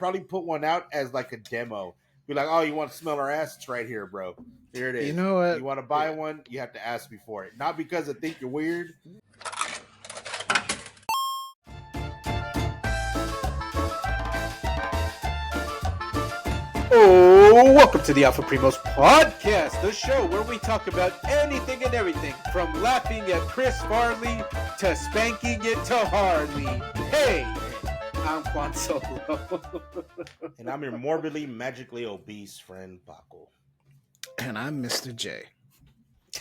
probably put one out as like a demo. Be like, oh, you want to smell our ass? It's right here, bro. Here it is. You know what? You want to buy one? You have to ask me for it. Not because I think you're weird. Oh, welcome to the Alpha Primos podcast, the show where we talk about anything and everything, from laughing at Chris Farley to spanking it to Harley. Hey, I'm Juan Solo. And I'm your morbidly, magically obese friend, Paco. And I'm Mr. J.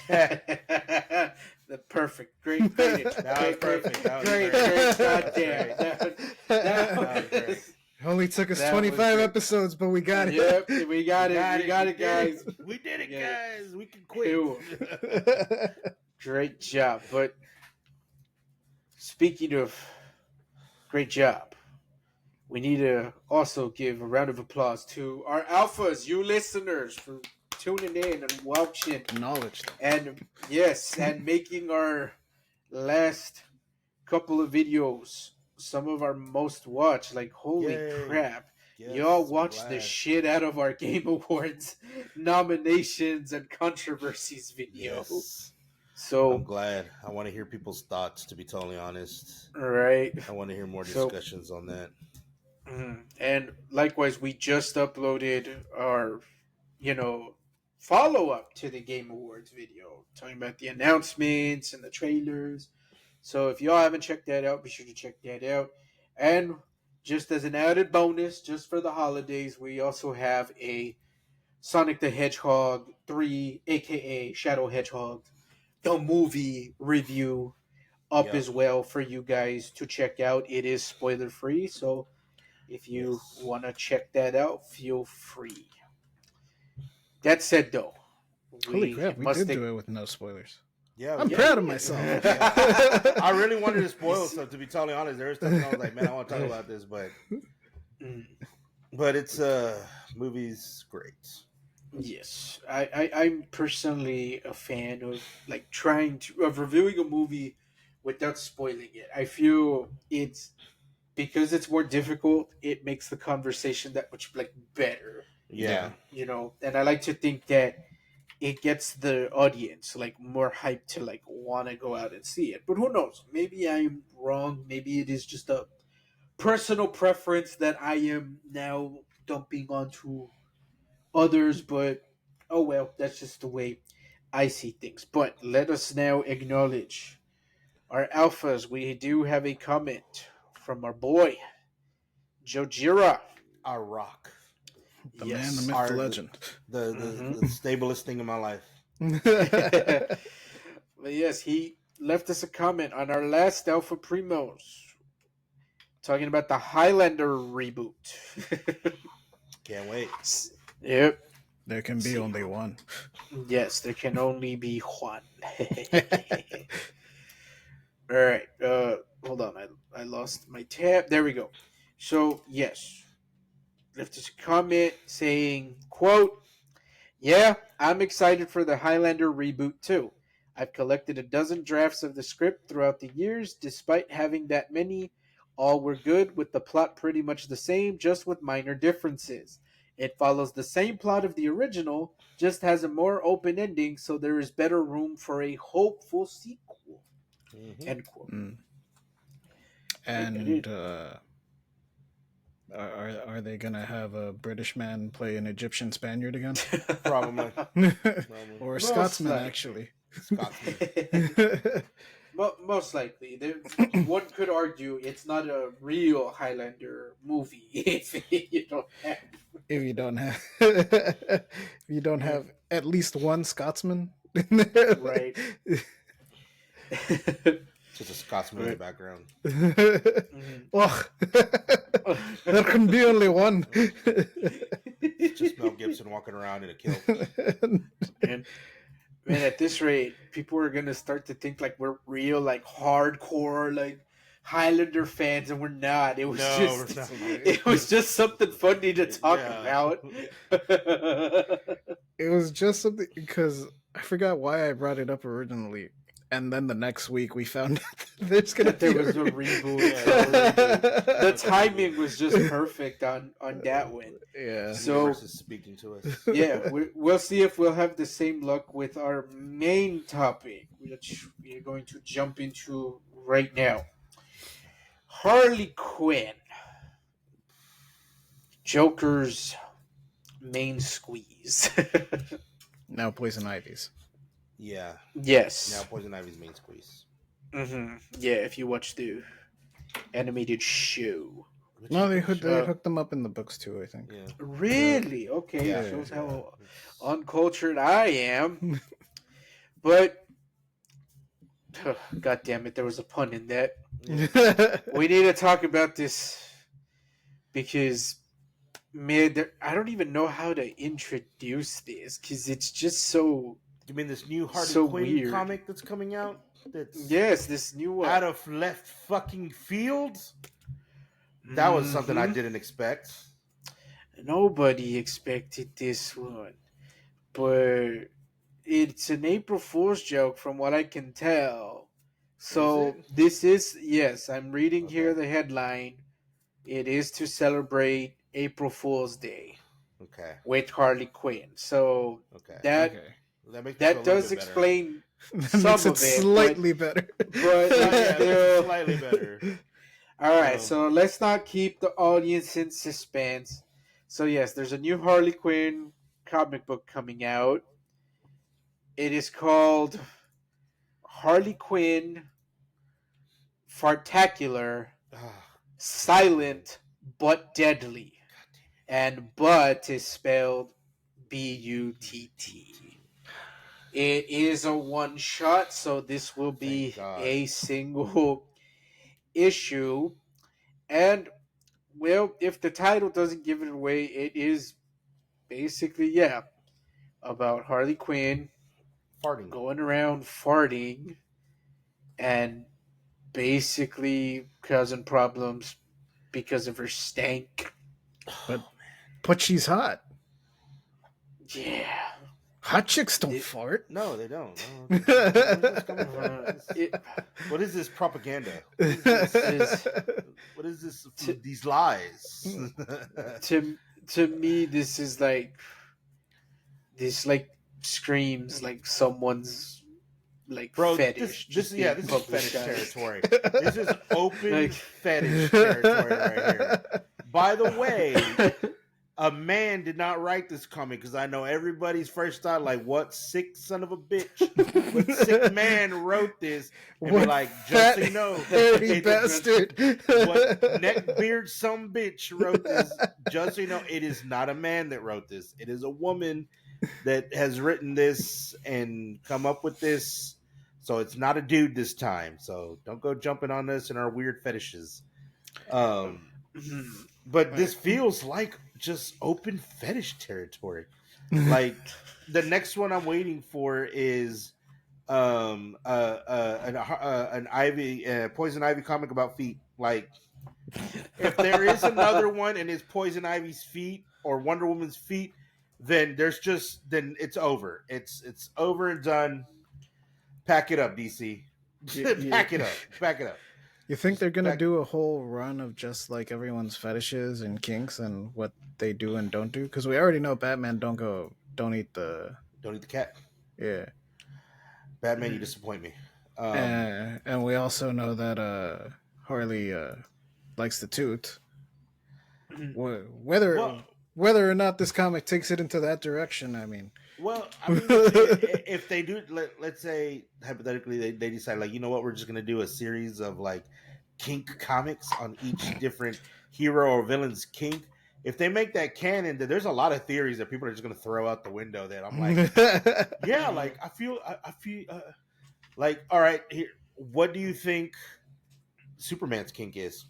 The perfect, great. That was perfect. That was Great. Goddamn. That was Only took us That 25 was- episodes, but we got it. Yep, we got it, guys. We did it, Yeah. guys. We can quit. Ew. Great job. But speaking of great job, we need to also give a round of applause to our alphas, you listeners, for tuning in and watching. Acknowledge them. And yes, and making our last couple of videos some of our most watched. Like, holy Yay. crap. Yes, Y'all I'm watched the glad. shit out of our Game Awards nominations and controversies video. Yes. I'm So, glad. I want to hear people's thoughts, to be totally honest. right. I want to hear more So- discussions on that. And likewise, we just uploaded our, follow-up to the Game Awards video, talking about the announcements and the trailers. So if y'all haven't checked that out, be sure to check that out. And just as an added bonus, just for the holidays, we also have a Sonic the Hedgehog 3, aka Shadow Hedgehog, the movie review up Yep. as well for you guys to check out. It is spoiler free, so if you Yes. want to check that out, feel free. That said, though, Holy crap, we did do it with no spoilers. Yeah, I'm yeah. proud of myself. I really wanted to spoil stuff, to be totally honest. There was stuff I was like, man, I want to talk about this, but it's movie's great. Yes, I'm personally a fan of of reviewing a movie without spoiling it. I feel it's because it's more difficult. It makes the conversation that much better. Yeah. And I like to think that it gets the audience more hyped to want to go out and see it. But who knows? Maybe I'm wrong. Maybe it is just a personal preference that I am now dumping onto others. But oh well, that's just the way I see things. But let us now acknowledge our alphas. We do have a comment from our boy Jojira. Our rock. The man, the myth, the legend. The stablest thing in my life. But yes, he left us a comment on our last Alpha Primos, talking about the Highlander reboot. Can't wait. Yep. There can be only one. Yes, there can only be one. All right. Hold on. I lost my tab. There we go. So, yes. Left us a comment saying, quote, "Yeah, I'm excited for the Highlander reboot too. I've collected a dozen drafts of the script throughout the years. Despite having that many, all were good, with the plot pretty much the same, just with minor differences. It follows the same plot of the original, just has a more open ending, so there is better room for a hopeful sequel." Mm-hmm. End quote. And are they gonna have a British man play an Egyptian Spaniard again, Probably. or a Most Scotsman likely. actually? Scotsman. Most likely. One could argue it's not a real Highlander movie if you don't have. If you don't have at least one Scotsman in there, Right. Just a Scotsman in the background. Oh, there can be only one. Just Mel Gibson walking around in a kilt. And man, at this rate, people are gonna start to think we're real, hardcore, Highlander fans, and we're not. It was we're not. it was just something funny to talk about. It was just something because I forgot why I brought it up originally. And then the next week we found out there's gonna That there be was a reboot. Yeah, The timing was just perfect on that one. Yeah. The So- universe is speaking to us. Yeah, we'll see if we'll have the same luck with our main topic, which we are going to jump into right now. Harley Quinn, Joker's main squeeze. Now Poison Ivy's. Yeah. Now Yes. Poison Ivy's main squeeze. Yeah, if you watch the animated show. No, they hooked them up in the books too, I think. Yeah. Really? Okay, Yeah. shows how uncultured I am. But God damn it, there was a pun in that. We need to talk about this because, man, I don't even know how to introduce this because it's just so. You mean this new Harley So Quinn weird. comic that's coming out? That's Yes, this new one. out of left fucking field? That was something I Mhm. didn't expect. Nobody expected this one, but it's an April Fool's joke from what I can tell. So Is it? this is, yes, I'm reading here Okay. the headline. It is to celebrate April Fool's Day Okay. with Harley Quinn. So Okay. that Okay. That makes me feel a that little does bit better. explain That some makes of it it, slightly better. but Yeah, still. slightly better. All right, Um, so let's not keep the audience in suspense. So yes, there's a new Harley Quinn comic book coming out. It is called Harley Quinn Fartacular, ah, Silent but Deadly. And but is spelled Butt. It is a one shot, so this will be Thank God. a single issue. And well, if the title doesn't give it away, it is basically, yeah, about Harley Quinn farting. going around farting and basically causing problems because of her stank. But she's hot. Yeah. Hot chicks don't It- fart. No, they don't. No. Where's this coming from? It- What is this propaganda? is- What is this? These lies. to me, this is like screams like someone's like Bro, fetish. this being is published fetish as- territory. This is open Like- fetish territory right here. By the way, a man did not write this comic because I know everybody's first thought, like, what sick son of a bitch? What sick man wrote this? And be What like, fat, just so you know, hairy it's- bastard. what neckbeard some bitch wrote this? Just so you know, it is not a man that wrote this. It is a woman that has written this and come up with this. So it's not a dude this time. So don't go jumping on us and our weird fetishes. But this feels like just open fetish territory. Like the next one I'm waiting for is an poison ivy comic about feet. Like if there is another one and it's Poison Ivy's feet or Wonder Woman's feet, then then it's over. It's over and done. Pack it up, DC. Pack it up. Pack it up. You think they're gonna Back- do a whole run of just like everyone's fetishes and kinks and what they do and don't do? Because we already know Batman don't eat the Don't eat the cat. yeah, Batman, you disappoint me. and we also know that Harley likes the toot. Whether Well- whether or not this comic takes it into that direction, I mean, Well, I mean, if they do, let's say hypothetically they decide, like, you know what, we're just gonna do a series of like kink comics on each different hero or villain's kink. If they make that canon, then there's a lot of theories that people are just gonna throw out the window. That I'm like, yeah, like I feel like, all right, here, what do you think Superman's kink is?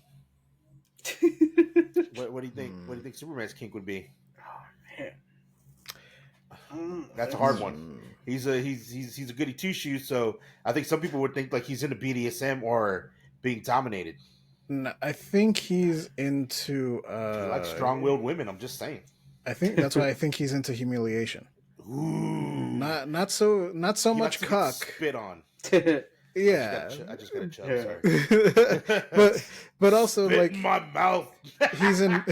What do you think? What do you think Superman's kink would be? That's a hard one. He's a goody two shoes, so I think some people would think like he's into BDSM or being dominated. No, I think he's into He likes strong-willed women. I'm just saying. I think that's why I think he's into humiliation. Ooh, Not so He likes much to get cock. spit on. Yeah, I just got a chub. Yeah. Sorry. but also Spit like in my mouth. he's in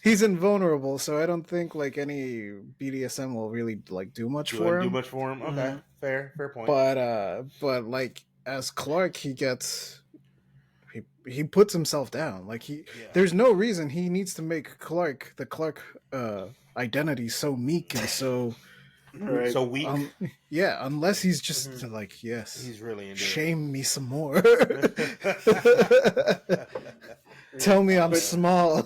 he's invulnerable, so I don't think like any BDSM will really like do much for Do him. much for him. Okay, Mhm. fair point. But like as Clark, he puts himself down. Like Yeah. there's no reason he needs to make the Clark identity so meek and so Right. So weak. yeah, unless he's just Mhm. like, yes, He's really into shame me some more. it. Tell me I'm But small. all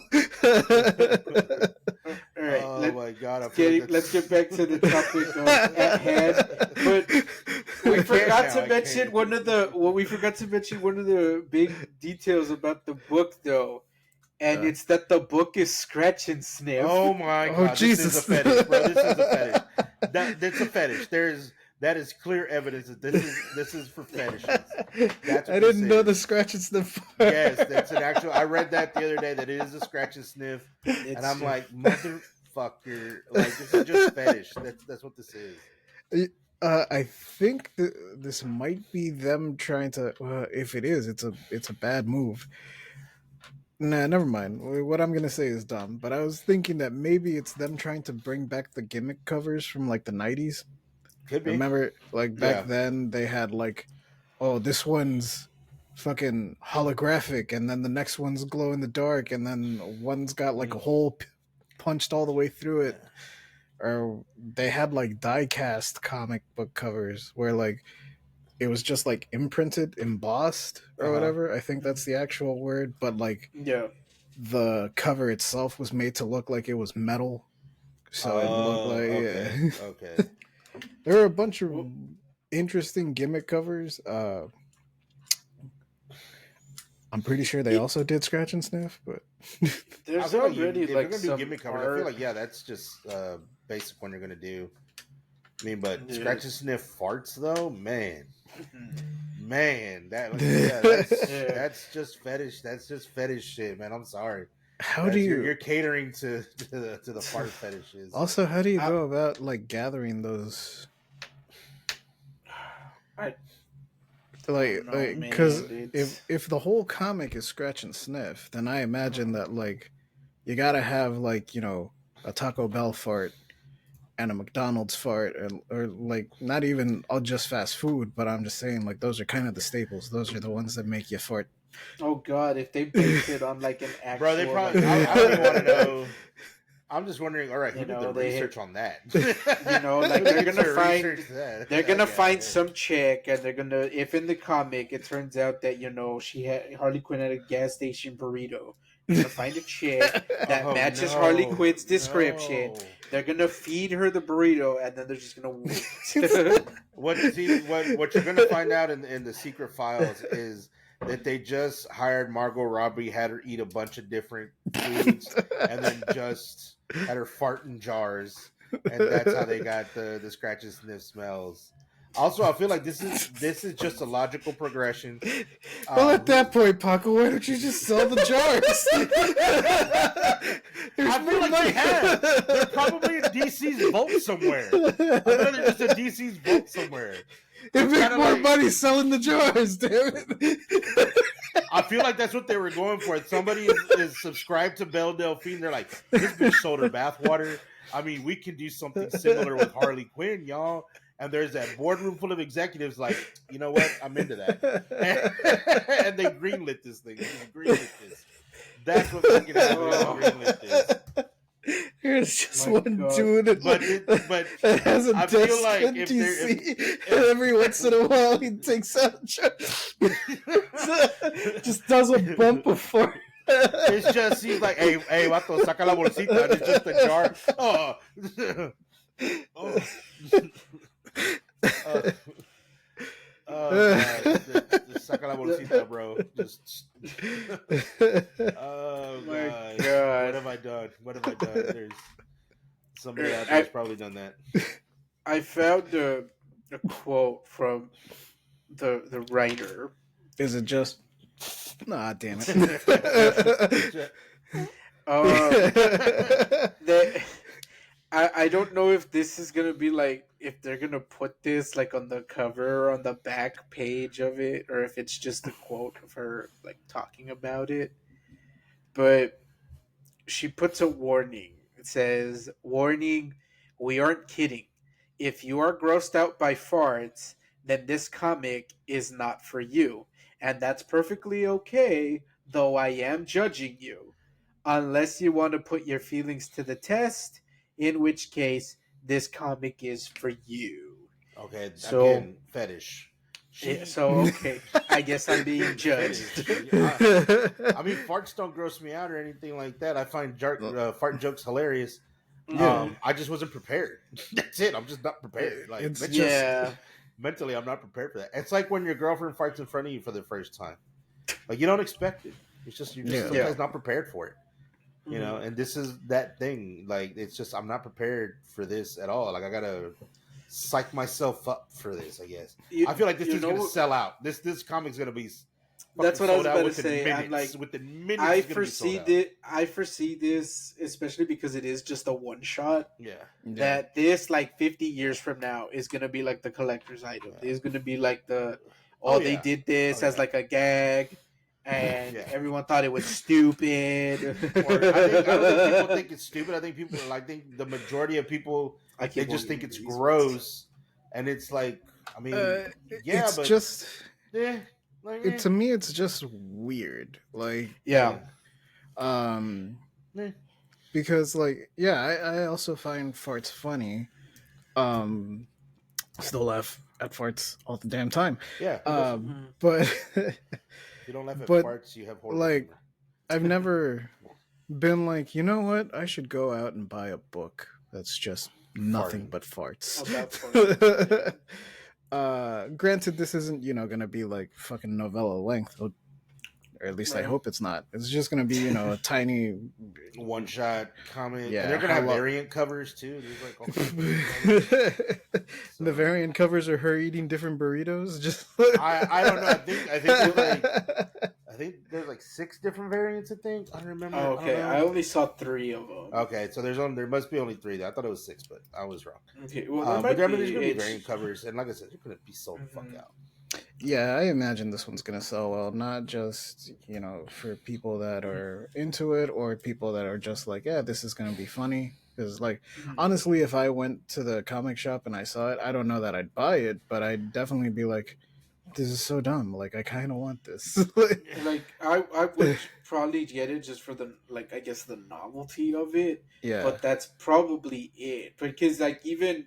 right, Oh my god! I feel like let's get that's- back to the topic at hand. But we forgot to mention one of the big details about the book, though, and it's that the book is scratch and sniff. Oh my Oh, god! Jesus. This is a fetish, bro. This is a fetish. That's a fetish. That is clear evidence that this is for fetishes. That's what I this didn't know is. the scratch and sniff. Yes, that's an actual. I read that the other day that it is a scratch and sniff, and I'm like, motherfucker, like this is just fetish. That's what this is. I think this might be them trying to. If it is, it's a bad move. Nah, never mind. What I'm gonna say is dumb. But I was thinking that maybe it's them trying to bring back the gimmick covers from like the '90s. Could be. Remember, like back Yeah. then they had like, oh, this one's fucking holographic, and then the next one's glow in the dark, and then one's got like a hole punched all the way through it. Or they had like die cast comic book covers where like it was just like imprinted, embossed, or whatever. I think that's the actual word, but like Yeah. the cover itself was made to look like it was metal. So it looked like okay. Okay. there are a bunch of interesting gimmick covers. I'm pretty sure they also did scratch and sniff, but There's I feel like already if you're like gonna do some gimmick covers, I feel like that's just basic one you're gonna do. I mean, but Yeah. scratch and sniff farts though, man, that's just fetish. That's just fetish shit, man. I'm sorry. how do you You're catering to the fart fetishes? also how do you go about like gathering those? I Like don't know, because man. if the whole comic is scratch and sniff, then I imagine that like you gotta have like, you know, a Taco Bell fart and a McDonald's fart, or like not even all just fast food, but I'm just saying like those are kind of the staples. Those are the ones that make you fart. Oh god, if they based it on like an actual, Bro, they probably. like, I don't even want to know. I'm just wondering. All right, who You did know, the research on that? you know, like Who they're did gonna the find research that? they're gonna Okay, find yeah. some chick, and they're gonna, if in the comic it turns out that, you know, Harley Quinn had a gas station burrito. They're gonna find a chick that Oh, matches no, Harley Quinn's description. no. They're gonna feed her the burrito, and then they're just gonna What you're gonna find out in the secret files is that they just hired Margot Robbie, had her eat a bunch of different foods, and then just had her fart in jars, and that's how they got the scratch and sniff smells. Also, I feel like this is just a logical progression. Well, at that point, Paco, why don't you just sell the jars? I feel like they have. They're probably in DC's vault somewhere. I bet they're just in DC's vault somewhere. They make kinda more like- money selling the jars, damn it. I feel like that's what they were going for. Somebody is subscribed to Belle Delphine. They're like, this bitch sold her bathwater. I mean, we can do something similar with Harley Quinn, y'all. And there's that boardroom full of executives like, you know what? I'm into that. And they greenlit this thing. They greenlit this. That's what fucking happened. They greenlit this. Here's just My one God. dude But that has a I desk feel like in if DC, and every once in a while he takes out a jar. Just does a bump of fart. It's just, he's like, hey, vato, saca la bolsita. And it's just a jar. Oh. God. Just saca la bolsita, bro. Just. Oh, My God. God. What have I done? There's somebody out there that's probably done that. I found a quote from the writer. Is it just? Nah, damn it. That I don't know if this is gonna be like if they're gonna put this like on the cover or on the back page of it, or if it's just a quote of her like talking about it. But she puts a warning. It says, "Warning, we aren't kidding. If you are grossed out by farts, then this comic is not for you. And that's perfectly okay, though I am judging you. Unless you want to put your feelings to the test, in which case, this comic is for you." Okay, So, again, fetish. okay. I guess I'm being judged. Fetish. I mean, farts don't gross me out or anything like that. I find fart jokes hilarious. Yeah. I just wasn't prepared. That's it. I'm just not prepared. Like It's mentally, just Yeah. mentally, I'm not prepared for that. It's like when your girlfriend farts in front of you for the first time. Like you don't expect it. It's just you're just Yeah. sometimes not prepared for it. You know, Mhm. and this is that thing. Like it's just I'm not prepared for this at all. Like I gotta psych myself up for this. I guess I feel like this You is gonna know, sell out. This comic's gonna be fucking that's what I was sold out about to within say. I'm minutes. like, Within minutes, I it's gonna be sold foresee out. this. I foresee this, especially because it is just a one shot. Yeah, That this, like 50 years from now, is gonna be like the collector's item. yeah. It's gonna be like the, Oh oh, they yeah, did this oh as yeah, like a gag, and yeah. everyone thought it was stupid. Or I don't think people think it's stupid. I think people I think the majority of people I they keep just wanting think it's these ones. gross, and it's like I mean yeah, it's but just yeah, like to me it's just weird. Like Yeah. um eh. because like yeah, I also find farts funny. Um Still laugh at farts all the damn time. Yeah, who doesn't? Mhm. But If you don't laugh at but farts, you have horrible like humor. I've never been like, you know what? I should go out and buy a book that's just nothing Farting. but farts. About farts. Granted, this isn't, gonna be like fucking novella length, or at least I Right. hope it's not. It's just gonna be, a tiny, One shot comment, yeah. and they're gonna How have long? variant covers too. There's like all kinds of variant covers. So, The variant covers are her eating different burritos. Just I don't know. I think there's like 6 different variants. I think I don't remember. Oh, okay, I I don't know. only saw 3 of them. Okay, so there must be only 3. I thought it was 6, but I was wrong. Okay, well, there But might there's be. gonna be variant covers, and like I said, they're gonna be sold the fuck Mhm. out. Yeah, I imagine this one's gonna sell well, not just for people that are into it or people that are just like, yeah, this is gonna be funny. Because like, Mhm. honestly, if I went to the comic shop and I saw it, I don't know that I'd buy it, but I'd definitely be like, this is so dumb. Like, I kind of want this. Like I would probably get it just for the, like, I guess the novelty of it, Yeah, but that's probably it. Because like even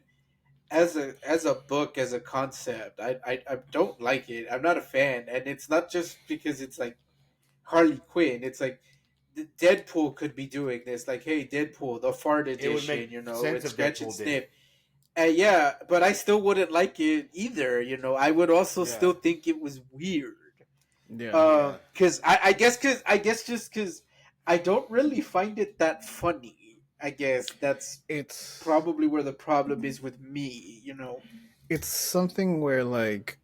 as a book, as a concept, I don't like it. I'm not a fan, and it's not just because it's like Harley Quinn. It's like Deadpool could be doing this. Like, hey, Deadpool, the fart It would edition. make sense It's if scratch and Deadpool did sniff. it. Yeah, but I still wouldn't like it either. I would also Yeah. still think it was weird. yeah. Because I guess just because I don't really find it that funny. I guess that's It's probably where the problem is with me. it's something where like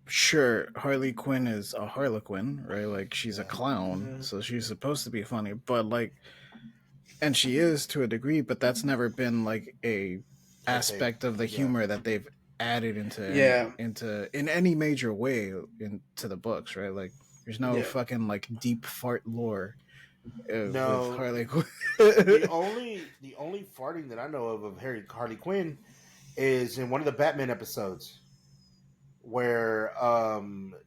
sure, Harley Quinn is a Harlequin, right? Like she's a clown, Mhm. so she's supposed to be funny, but like, and she is to a degree, but that's never been like a aspect of the Yeah. humor that they've added into Yeah. into in any major way into the books, right? Like there's no Yeah. fucking like deep fart lore No. with Harley Quinn. the only farting that I know of Harley Quinn is in one of the Batman episodes where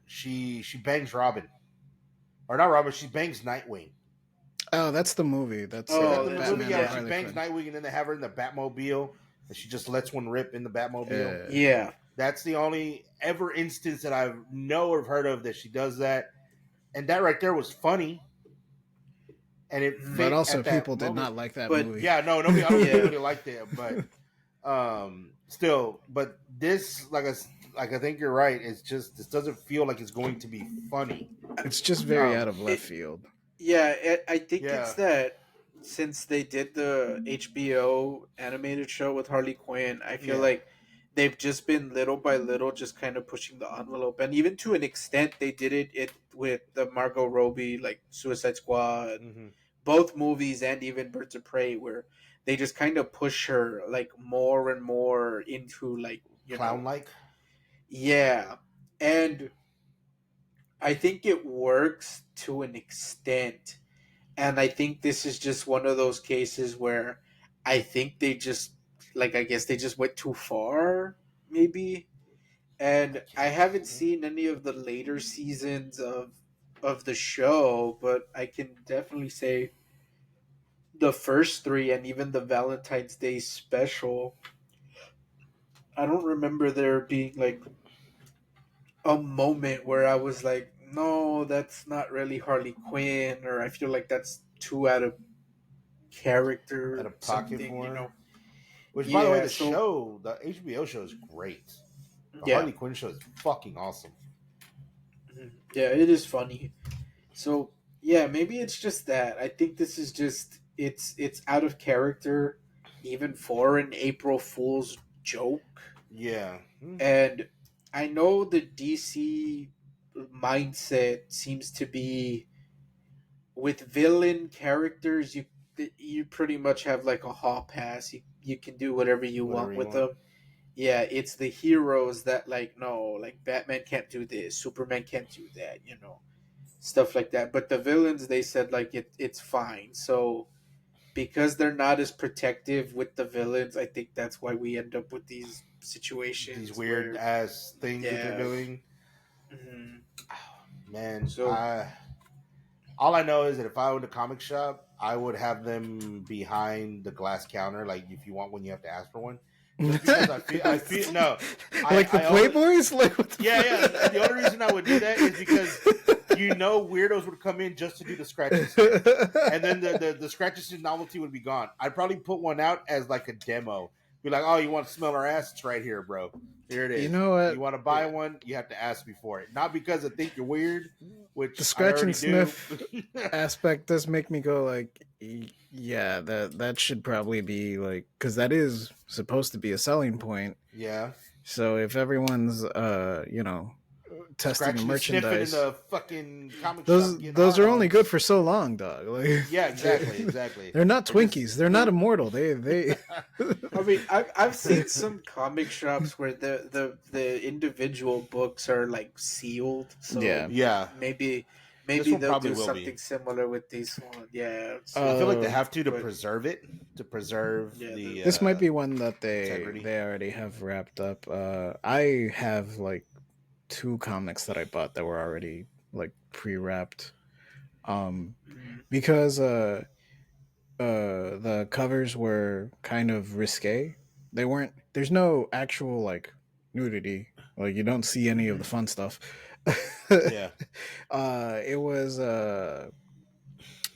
she bangs Robin, or not Robin, she bangs Nightwing. Oh, that's the movie. That's Oh, Is that the the that's movie? Batman Yeah, and she Harley bangs Quinn. Nightwing, and then they have her in the Batmobile, and she just lets one rip in the Batmobile. Yeah. That's the only ever instance that I know or heard of that she does that, and that right there was funny, and it fit But also, at that people did moment. not like that But- movie. Yeah, no, nobody. I don't think Yeah. anybody liked it, but still, but this, I think you're right. It's just this doesn't feel like it's going to be funny. It's just very Um, out of left field. Yeah, I think Yeah. it's that since they did the HBO animated show with Harley Quinn, I feel Yeah. like they've just been little by little just kind of pushing the envelope. And even to an extent, they did it with the Margot Robbie, like Suicide Squad, Mhm. both movies and even Birds of Prey, where they just kind of push her like more and more into like Clown like. yeah, and I think it works to an extent, and I think this is just one of those cases where I think they just like I guess they just went too far, maybe. And I haven't seen any of the later seasons of the show, but I can definitely say the first three and even the Valentine's Day special. I don't remember there being like a moment where I was like, no, that's not really Harley Quinn, or I feel like that's too out of At character, a pocket something, for you her. know. Which, by the way, Yeah, the so show, the HBO show is great. The yeah, Harley Quinn show is fucking awesome. yeah, it is funny. So yeah, maybe it's just that. I think this is just it's out of character, even for an April Fool's joke. Yeah. And I know the DC mindset seems to be with villain characters. You pretty much have like a hall pass. You can do whatever you Whatever want you with want. them. Yeah, it's the heroes that like no, like Batman can't do this, Superman can't do that. Stuff like that. But the villains, they said like it's fine. So because they're not as protective with the villains, I think that's why we end up with these These situations weird where ass things that they're yeah. doing. Mhm. Man, So all I know is that if I owned a comic shop, I would have them behind the glass counter. Like if you want one, you have to ask for one. Just because I feel no, Like the I always, Playboys? Like what the yeah. fuck? The only reason I would do that is because weirdos would come in just to do the scratch and sniff, and then the scratch and sniff novelty would be gone. I'd probably put one out as like a demo. Be like, oh, you want to smell our ass? It's right here, bro. Here it You is. know what? You want to buy one? You have to ask me for it. Not because I think you're weird, The which I scratch already and do. sniff aspect does make me go like, yeah, that should probably be like, because that is supposed to be a selling point. Yeah, So if everyone's testing the scratching and sniffing in merchandise, the fucking comic shop, those getting those hard are only good ons. for so long, dog. Like Yeah, exactly. they're not They're just Twinkies. They're not immortal. They I mean, I've seen some comic shops where the individual books are like sealed, so yeah. yeah. maybe This maybe one they'll probably do will be. something similar with this one. Yeah, I feel so like they Uh, have to but preserve it, to preserve yeah, the this might be one that integrity. they already have wrapped up. I have like two comics that I bought that were already like pre-wrapped. mm, Because the covers were kind of risque. They weren't. There's no actual like nudity. Like you don't see any of the mhm. fun stuff. Yeah. It was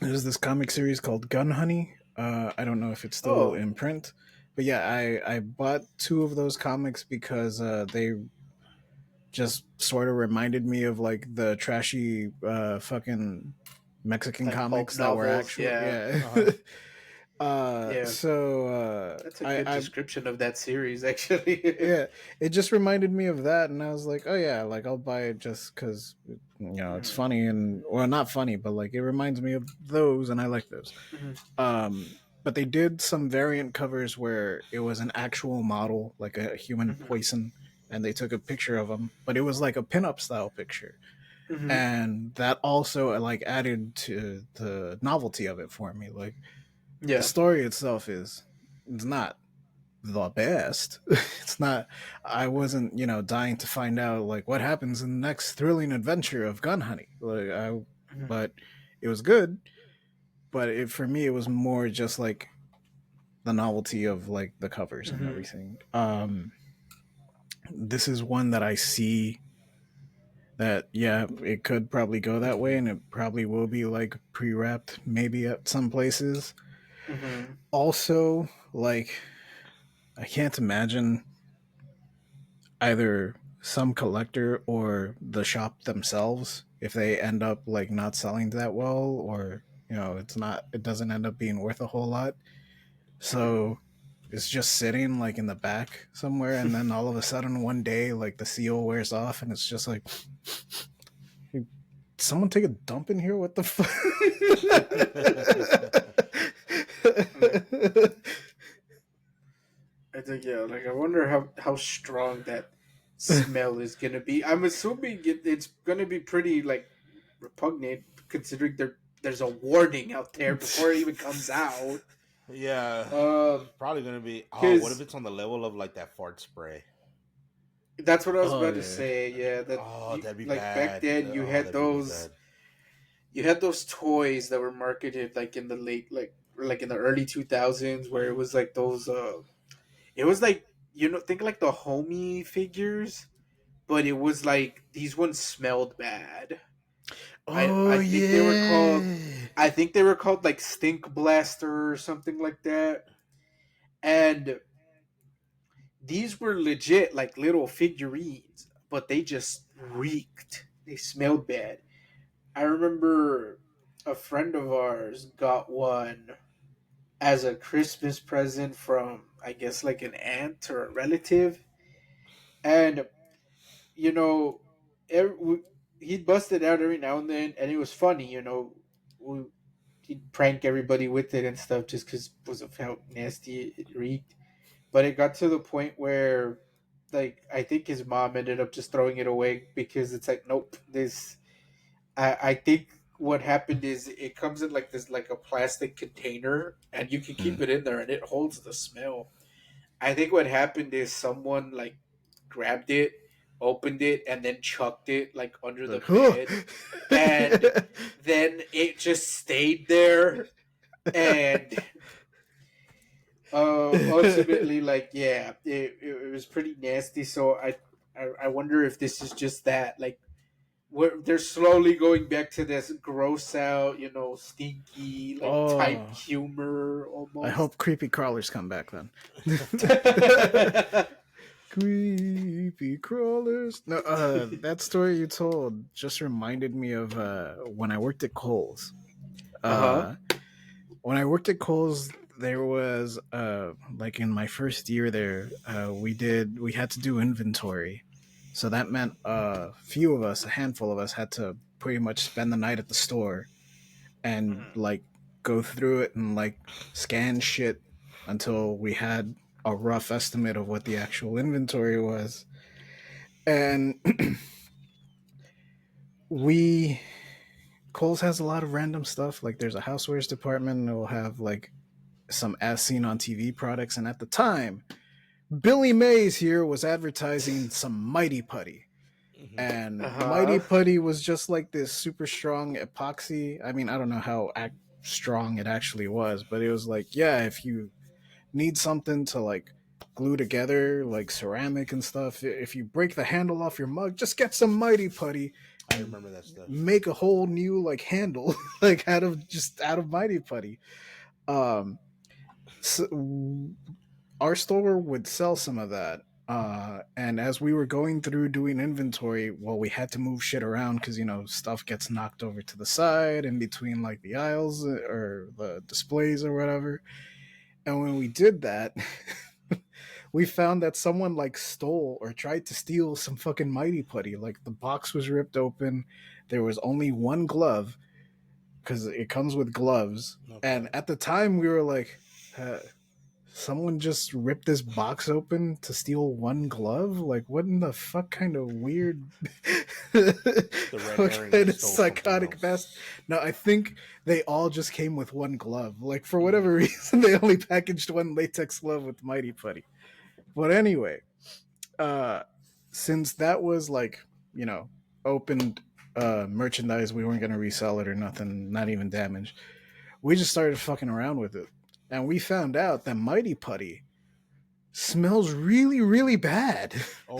there's this comic series called Gun Honey. I don't know if it's still Oh, in print, but yeah, I bought two of those comics because they just sort of reminded me of like the trashy fucking Mexican like pulp comics that were novels. actual, Yeah, yeah. Uh-huh. yeah. So That's a good description of that series, actually. yeah, it just reminded me of that, and I was like, oh yeah, like I'll buy it just because it's Mhm, funny and well, not funny, but like it reminds me of those, and I like those. mhm, But they did some variant covers where it was an actual model, like a human mhm, poison, and they took a picture of him, but it was like a pinup style picture, mhm. and that also like added to the novelty of it for me. Like the Yeah. story itself it's not the best. It's not. I wasn't dying to find out like what happens in the next thrilling adventure of Gun Honey. Mhm, But it was good. But for me, it was more just like the novelty of like the covers and mhm, everything. This is one that I see that yeah, it could probably go that way, and it probably will be like pre-wrapped maybe at some places. mhm, Also, like I can't imagine either some collector or the shop themselves if they end up like not selling that well, or it doesn't end up being worth a whole lot, mhm. so it's just sitting like in the back somewhere, and then all of a sudden one day like the seal wears off and it's just like someone take a dump in here? What the fuck? I think yeah. Like I wonder how strong that smell is gonna be. I'm assuming it's gonna be pretty like repugnant, considering there's a warning out there before it even comes out. Yeah, Um, probably gonna be. Oh, what if because it's on the level of like that fart spray? that's what I was Oh about to yeah. say. Yeah, that Oh, you that'd be like back bad. then Oh, that'd be real bad. you had those toys that were marketed like in the late like in the early 2000s where it was like those it was like think like the homie figures, but it was like these ones smelled bad. Oh I think they were called yeah. I think they were called like Stink Blaster or something like that. And these were legit like little figurines, but they just reeked. They smelled bad. I remember a friend of ours got one as a Christmas present from, I guess, like an aunt or a relative. And, you know, he'd bust it out every now and then, and it was funny, he'd prank everybody with it and stuff just because of how nasty it reeked. But it got to the point where, like, I think his mom ended up just throwing it away because it's like, nope, this. I think what happened is it comes in like this, like a plastic container, and you can keep Mm. it in there, and it holds the smell. I think what happened is someone like grabbed it, opened it, and then chucked it like under the Like, huh? bed, and then it just stayed there, and ultimately, like, yeah, it was pretty nasty. So I wonder if this is just that, like, they're slowly going back to this gross out, stinky, like type Oh, humor I almost. hope creepy crawlers come back then. Creepy crawlers. No, that story you told just reminded me of when I worked at Kohl's. Uh-huh. Uh, when I worked at Kohl's, there was like in my first year there, we had to do inventory. So that meant a few of us, a handful of us, had to pretty much spend the night at the store and Mhm. like go through it and like scan shit until we had a rough estimate of what the actual inventory was. And we Kohl's has a lot of random stuff. Like there's a housewares department and it will have like some as seen on TV products. And at the time, Billy Mays here was advertising some Mighty Putty. Mhm. And Mighty Uh-huh. Putty was just like this super strong epoxy. I mean, I don't know how strong it actually was, but it was like, yeah, if you need something to like glue together, like ceramic and stuff, if you break the handle off your mug, just get some Mighty Putty I and remember that stuff. make a whole new like handle like out of Mighty Putty. Um, so our store would sell some of that. And as we were going through doing inventory, well, we had to move shit around because stuff gets knocked over to the side in between like the aisles or the displays or whatever. And when we did that, we found that someone like stole or tried to steal some fucking Mighty Putty. Like the box was ripped open, there was only one glove because it comes with gloves. Okay. And at the time, we were like, someone just ripped this box open to steal one glove? Like, what in the fuck kind of weird, The red what herring, they kind of stole something psychotic else. best? No, I think they all just came with one glove. Like, for Mhm. whatever reason, they only packaged one latex glove with Mighty Putty. But anyway, uh, since that was like, you know, opened merchandise, we weren't going to resell it or nothing, not even damaged. We just started fucking around with it. And we found out that Mighty Putty smells really, really bad. Oh,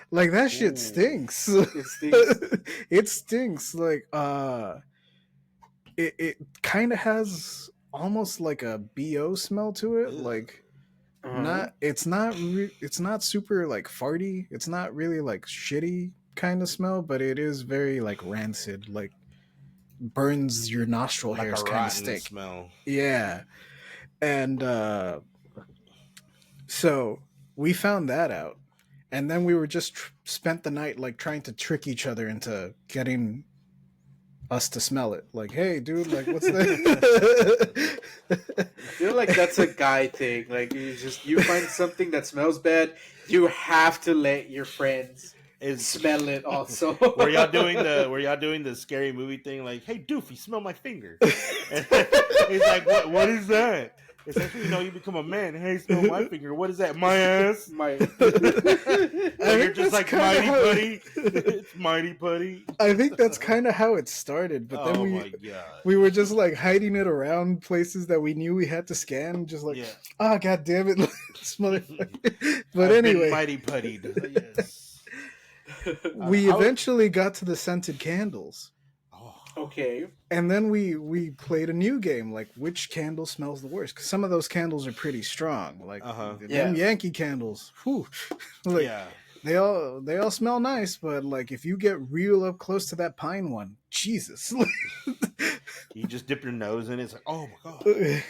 Like that shit ooh. stinks. It stinks. It stinks. Like it kind of has almost like a BO smell to it. Ew. Like Uh-huh. not it's not super like farty. It's not really like shitty kind of smell, but it is very like rancid, like burns your nostril Like a hairs kind of rotten stink. smell. Yeah. And so we found that out. and then we were just spent the night like trying to trick each other into getting us to smell it. Like, hey, dude, like, what's that? I feel like that's a guy thing. Like you find something that smells bad, you have to let your friends smell it also. Were y'all doing the scary movie thing? Like, hey, Doofy, smell my finger. And he's like, what is that? It's actually, you become a man. Hey, smell my finger. What is that? My ass. My. You're just like Mighty Putty. It's Mighty Putty. I think that's kind of how it started. But then we were just like hiding it around places that we knew we had to scan. Just like, oh, god damn it, this motherfucker. But anyway, Mighty Puttied. Yes. We eventually got to the scented candles. Okay. And then we played a new game, like which candle smells the worst? Because some of those candles are pretty strong, like them Yankee candles. Whew. Like, they all smell nice, but like if you get real up close to that pine one, Jesus, you just dip your nose in it. It's like, oh my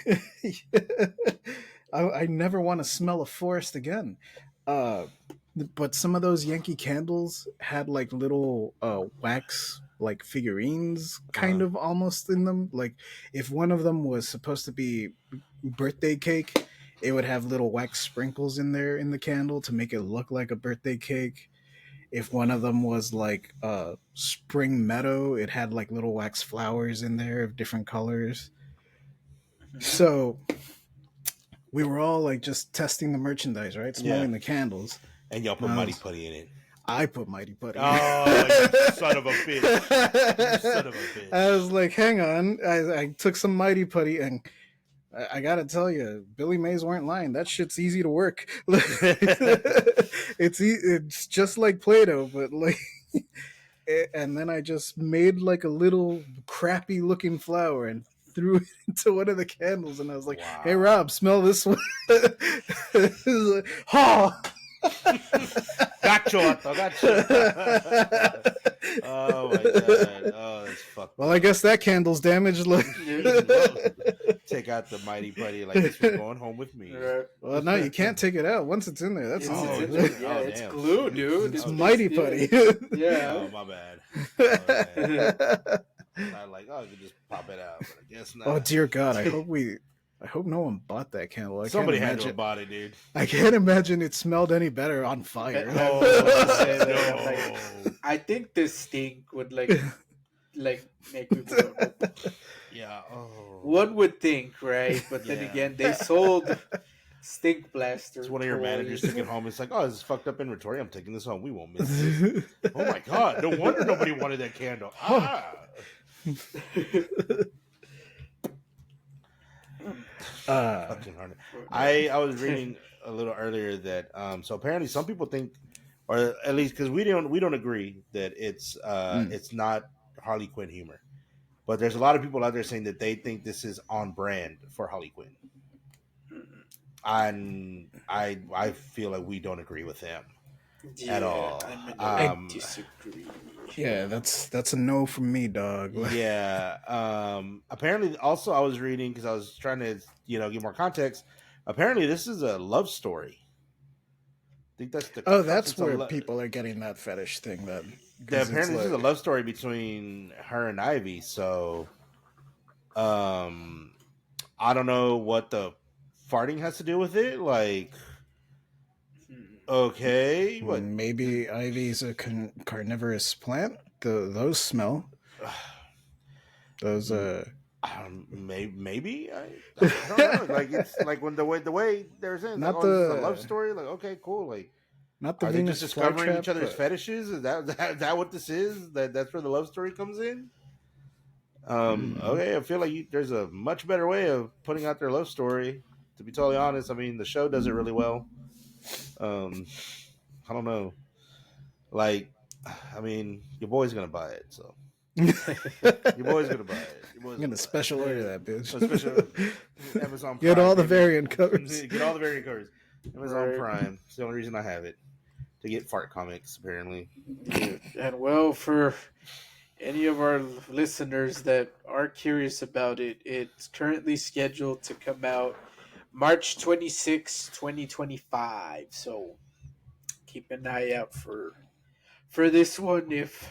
god, I never want to smell a forest again. But some of those Yankee candles had like little wax like figurines kind of almost in them. Like if one of them was supposed to be birthday cake, it would have little wax sprinkles in there in the candle to make it look like a birthday cake. If one of them was like spring meadow, it had like little wax flowers in there of different colors. So we were all like just testing the merchandise, right? Smelling the candles. And y'all put Mighty Putty in it. I put Mighty Putty. Oh, you son of a bitch! You son of a bitch! I was like, hang on. I took some Mighty Putty, and I gotta tell you, Billy Mays weren't lying. That shit's easy to work. It's just like Play-Doh, but like. And then I just made like a little crappy looking flower and threw it into one of the candles, and I was like, "Hey, Rob, smell this one." Like, oh. Gotcha. Oh my god. Oh, that's fucked. Well, I guess that candle's damaged. Take out the Mighty Putty like this was going home with me. Well, no, you can't take it out. Once it's in there, that's it's glue, dude. It's Mighty Putty. Yeah. Oh, my bad. I like, I could just pop it out, but I guess not. Oh dear God, I hope no one bought that candle. Somebody had to have bought it, dude. I can't imagine it smelled any better on fire. I think the stink would like make me blow. Yeah. Oh. One would think, right? But then again, they sold stink blasters. It's one of your managers taking home. It's like, oh, this is fucked up inventory. I'm taking this home. We won't miss this. Oh my god! No wonder nobody wanted that candle. Fucking hard. I was reading a little earlier that so apparently some people think, or at least because we don't agree that it's not Harley Quinn humor, but there's a lot of people out there saying that they think this is on brand for Harley Quinn, and I feel like we don't agree with them at all. I disagree. Yeah, that's a no from me, dog. Yeah. Apparently, also I was reading because I was trying to get more context. Apparently, this is a love story. I think that's the. That's where people are getting that fetish thing. Apparently, this is a love story between her and Ivy. So, I don't know what the farting has to do with it. Like, okay, but maybe Ivy's a carnivorous plant. Those smell. Those maybe I don't know. Like it's like when the way there's in not like, this is a love story. Like okay, cool. Like not the are Venus they just discovering each other's but... fetishes? Is that what this is? That's where the love story comes in. Okay, I feel like there's a much better way of putting out their love story. To be totally honest, I mean the show does it really well. I don't know. Like, I mean, your boy's gonna buy it, so your boy's gonna buy it. I'm gonna special order that bitch. Special Amazon Prime. Get all the variant covers. Get all the variant covers. Amazon Prime. It's the only reason I have it to get fart comics. Apparently, and well, for any of our listeners that are curious about it, it's currently scheduled to come out March 26, 2025. So keep an eye out for this one if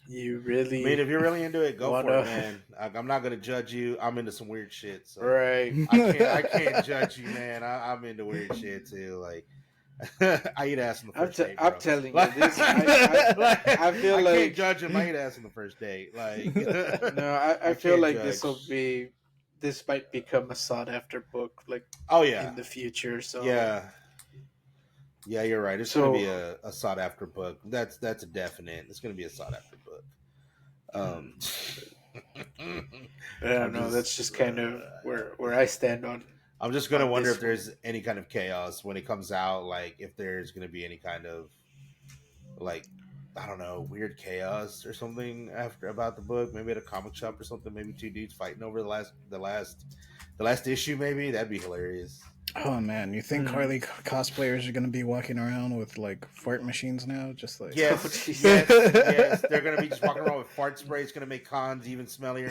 you I mean, really if you're really into it, go for wanna. it, man. I'm not gonna judge you. I'm into some weird shit, so Right. I can't judge you, man. I'm into weird shit too. Like I eat ass on the first date, I'm bro. telling you Like, this. I feel I like can't judge him. I eat ass on the first date. Like no, I feel can't like judge. this might become a sought after book like Oh in yeah, the future. So yeah, yeah. You're right. It's gonna so be a sought after book. That's a definite. It's gonna be a sought after book. Um, I don't I'm know. That's just just kind of where I stand I'm just gonna on wonder this if one. there's any kind of chaos when it comes out. Like if there's gonna be any kind of like I don't know weird chaos or something after about the book. Maybe at a comic shop or something. Maybe two dudes fighting over the last issue. Maybe that'd be hilarious. Oh man, you think Hmm. Harley cosplayers are gonna be walking around with like fart machines now? Just like Oh, Yes, jeez. yes. They're gonna be just walking around with fart spray. It's gonna make cons even smellier.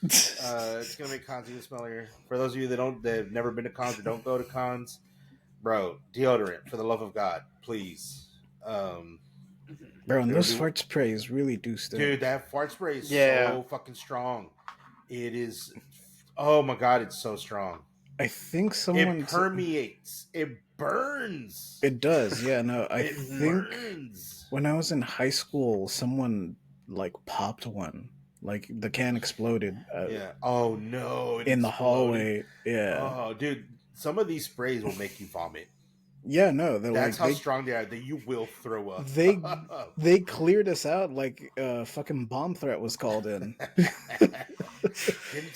It's gonna make cons even smellier. For those of you that've never been to cons or don't go to cons, bro, deodorant for the love of God, please. Bro, and There will those be, fart sprays really do dude. stink. That fart spray is Yeah. so fucking strong. It is. Oh my god, it's so strong. I think It someone permeates. It burns. it does, yeah. No, I It think burns. when I was in high school, someone like popped one, like the can exploded Yeah. Oh no, it in the exploded. hallway. Yeah, Oh, dude, some of these sprays will make you vomit. yeah. No, they're That's like how strong they are that you will throw up. they they cleared us out like a fucking bomb threat was called in. and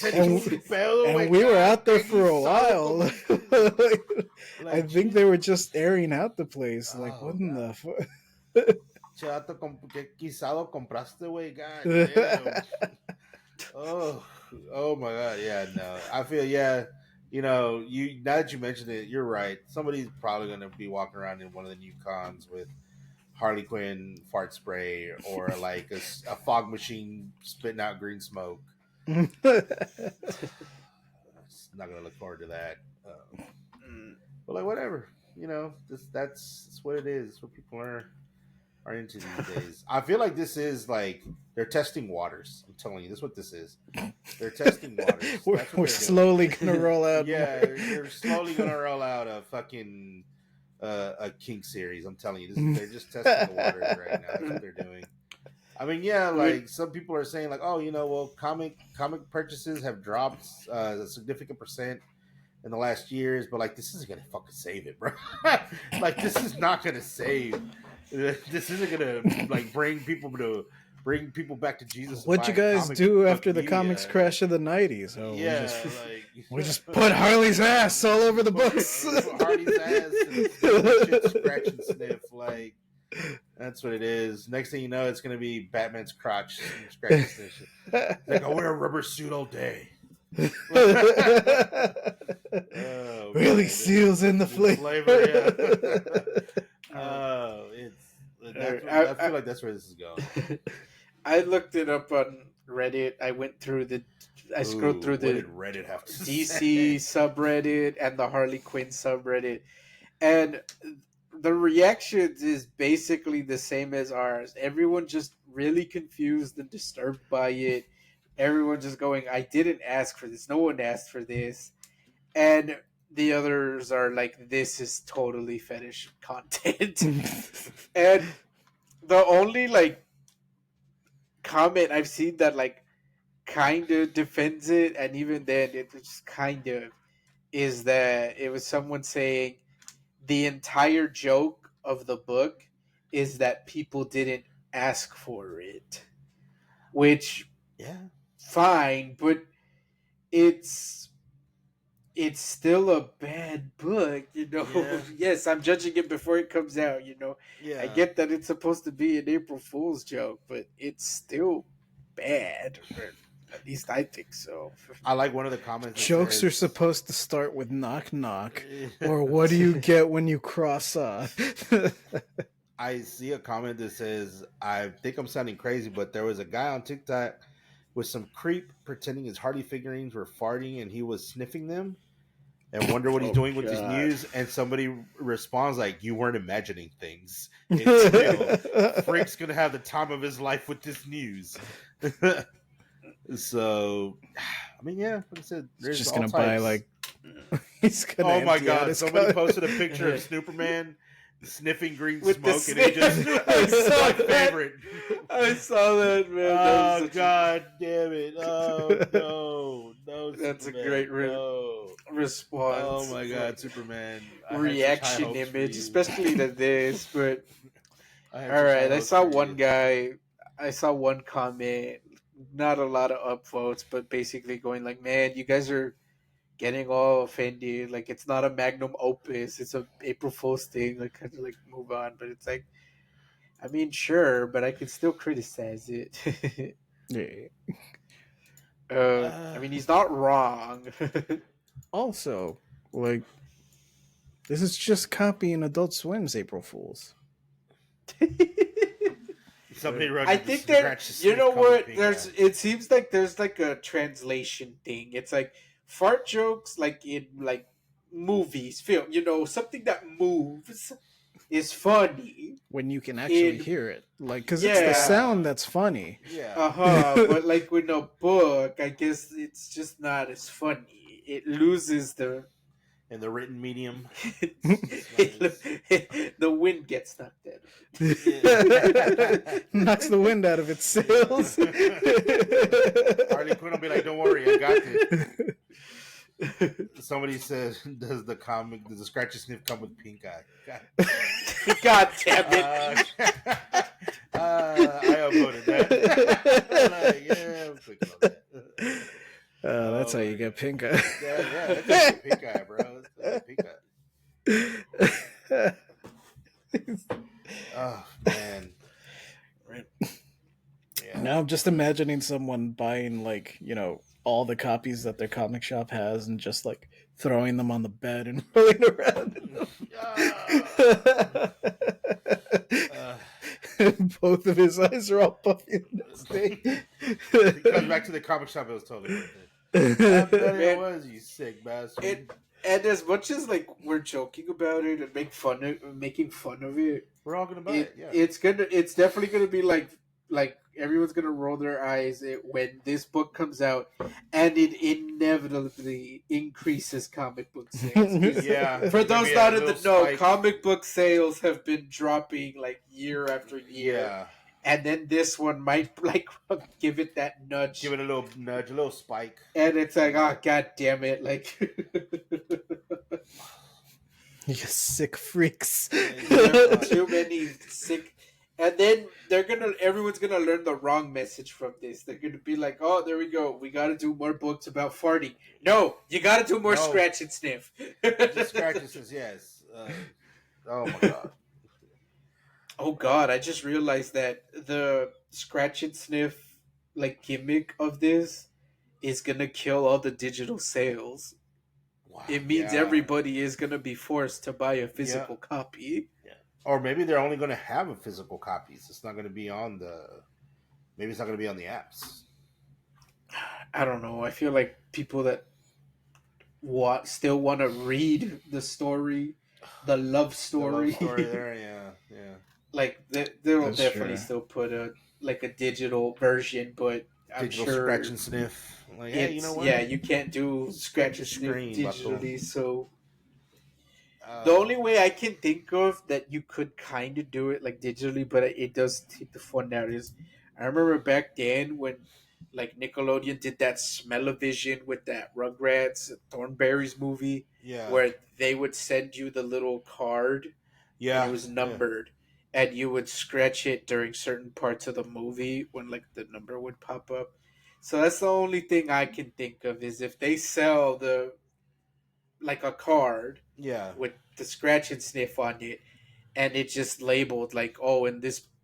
Oh my and we were God, out there Peggy for a Salo while. compraste. I Like, think they were just airing out the place. Like, what oh in god, the fuck? chato, qué guisado compraste, güey? God damn. Oh, oh my god, yeah, no. I feel you now that you mentioned it, you're right. Somebody's probably gonna be walking around in one of the new cons with Harley Quinn fart spray or like a fog machine spitting out green smoke. Not gonna look forward to that. Mm. But like whatever, that's what it is. It's what people are into these days. I feel like this is like they're testing waters. I'm telling you, this is what this is. They're testing waters. we're That's what we're they're doing. slowly gonna roll out Yeah, more. they're slowly gonna roll out a fucking a kink series. I'm telling you, they're just testing the waters right now. That's what they're doing. I mean, yeah, like some people are saying, like, oh, well, comic purchases have dropped a significant percent in the last years, but like, this isn't gonna fucking save it, bro. Like, this is not gonna save. This isn't gonna like bring people back to Jesus and What'd you buying guys comic do book after the comics media. crash of the '90s? Oh, Yeah, we just like put Harley's ass all over the books. Hardy's ass and shit, scratch and sniff. Like that's what it is. Next thing you know, it's gonna be Batman's crotch scratch and sniff. It's like I wear a rubber suit all day. Oh, really man. seals in the Flavor, yeah. I I, feel like that's where this is going. I looked it up on Reddit. I scrolled through What the did Reddit have to DC say? subreddit and the Harley Quinn subreddit, and the reactions is basically the same as ours. Everyone just really confused and disturbed by it. Everyone just going, "I didn't ask for this. No one asked for this," and the others are like, "This is totally fetish content." And the only like comment I've seen that like kind of defends it, and even then it was just kind of, is that it was someone saying the entire joke of the book is that people didn't ask for it, which Yeah, fine, but it's it's still a bad book, you know. yeah, Yes, I'm judging it before it comes out, you know. I yeah. get that it's supposed to be an April Fool's joke, but it's still bad. Or at least I think so. I like one of the comments that Jokes are says, supposed to start with knock knock, or what do you get when you cross off? I see a comment that says, I think I'm sounding crazy, but there was a guy on TikTok with some creep pretending his Hardy figurines were farting and he was sniffing them. and wonder what he's doing with his God. news. And somebody responds like, "You weren't imagining things. It's real. Frank's gonna have the time of his life with this news." So, I mean, yeah, like I said, He's there's just all gonna types. buy like. He's gonna. Oh my empty out god! his Somebody car. posted a picture of Snooperman sniffing green With the smoke, and it sniff. just I it's saw my that. favorite. I saw that, man. That Oh was such god damn it! Oh no, That's a Superman, great no. a response. Oh my god, Superman! I had such high Reaction hopes for image, you. especially to this. But I had all such high right, I hopes saw for one you. guy. I saw one comment. Not a lot of upvotes, but basically going like, "Man, you guys are getting all offended. Like it's not a magnum opus. It's a April Fool's thing. Like kind of like move on." But it's like, I mean, sure, but I can still criticize it. Yeah. I mean, he's not wrong. Also, like, this is just copying Adult Swim's April Fools. Somebody wrote. I that think the that scratch you know comes with what pink there's. eye. It seems like there's like a translation thing. It's like fart jokes, like in like movies, film. You know, something that moves is funny. When you can actually In hear it. Like, because it's the sound that's funny. Yeah. But like with a book, I guess it's just not as funny. It loses the In the written medium. the wind gets knocked out. Knocks the wind out of its sails. Harley Quinn will be like, "Don't worry, I got this." Somebody says, "Does the scratch and sniff come with pink eye?" God damn it! I upvoted that. Like, yeah, I'm thinking of that. That's how you get pink eye. Yeah, that's pink eye, bro. That's pink eye. Oh man. Yeah. Now I'm just imagining someone buying like, all the copies that their comic shop has and just like throwing them on the bed and rolling around in them. Both of his eyes are all puffy the next day. He comes back to the comic shop, it was totally worth it. I bet it was, you sick bastard. And as much as like we're joking about it and making fun of it, we're all gonna buy it. Yeah, it's definitely gonna be like everyone's gonna roll their eyes when this book comes out, and it inevitably increases comic book sales. Yeah. For those not in the know, spike. comic book sales have been dropping like year after year. Yeah. And then this one might like give it that nudge. Give it a little nudge, a little spike. And it's like, oh god damn it, like You sick freaks. too many sick. And then everyone's gonna learn the wrong message from this. They're gonna be like, oh, there we go. We gotta do more books about farting. No, you gotta do more scratch and sniff. Just scratch and says yes. Oh my god. Oh god, I just realized that the scratch and sniff like gimmick of this is gonna kill all the digital sales. Wow, it means everybody is gonna be forced to buy a physical copy. Yeah. Or maybe they're only gonna have a physical copies. It's not gonna be on maybe it's not gonna be on the apps. I don't know. I feel like people that still want to read the story, the love story. The love story there, yeah. Like they'll That's definitely true. still put a digital version, but I'm Digital sure scratch and sniff. Like, hey, you know what? Yeah, you can't do scratch and sniff screen, digitally. So Uh, the only way I can think of that you could kind of do it like digitally, but it does take the fun out is I remember back then when like Nickelodeon did that Smell-O-Vision with that Rugrats Thornberrys movie where they would send you the little card and it was numbered and you would scratch it during certain parts of the movie when like the number would pop up. So that's the only thing I can think of is if they sell like a card with the scratch and sniff on it and it's just labeled like, oh,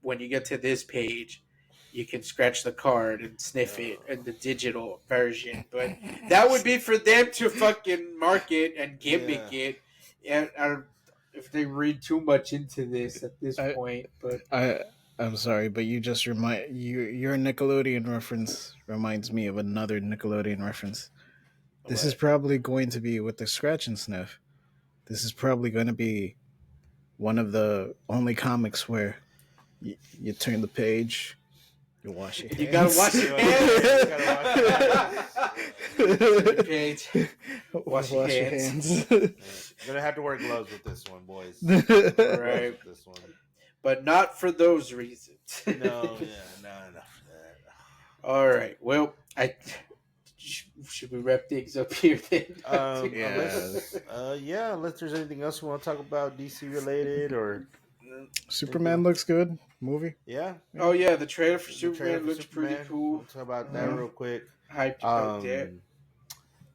when you get to this page you can scratch the card and sniff it in the digital version. But that would be for them to fucking market and gimmick it. And if they read too much into this at this point, but I'm sorry, but you just your Nickelodeon reference reminds me of another Nickelodeon reference. This is probably going to be with the scratch and sniff. This is probably going to be one of the only comics where you turn the page, you wash your hands. You gotta wash your hands. Turn the page. Wash your hands. You're gonna have to wear gloves with this one, boys. Right. This one. But not for those reasons. No. All right. Well, should we wrap things up here then? Unless there's anything else we want to talk about DC related or Superman looks good. Movie. Yeah. Oh yeah, the trailer for Superman looks pretty cool. We'll talk about that real quick. Hyped about that.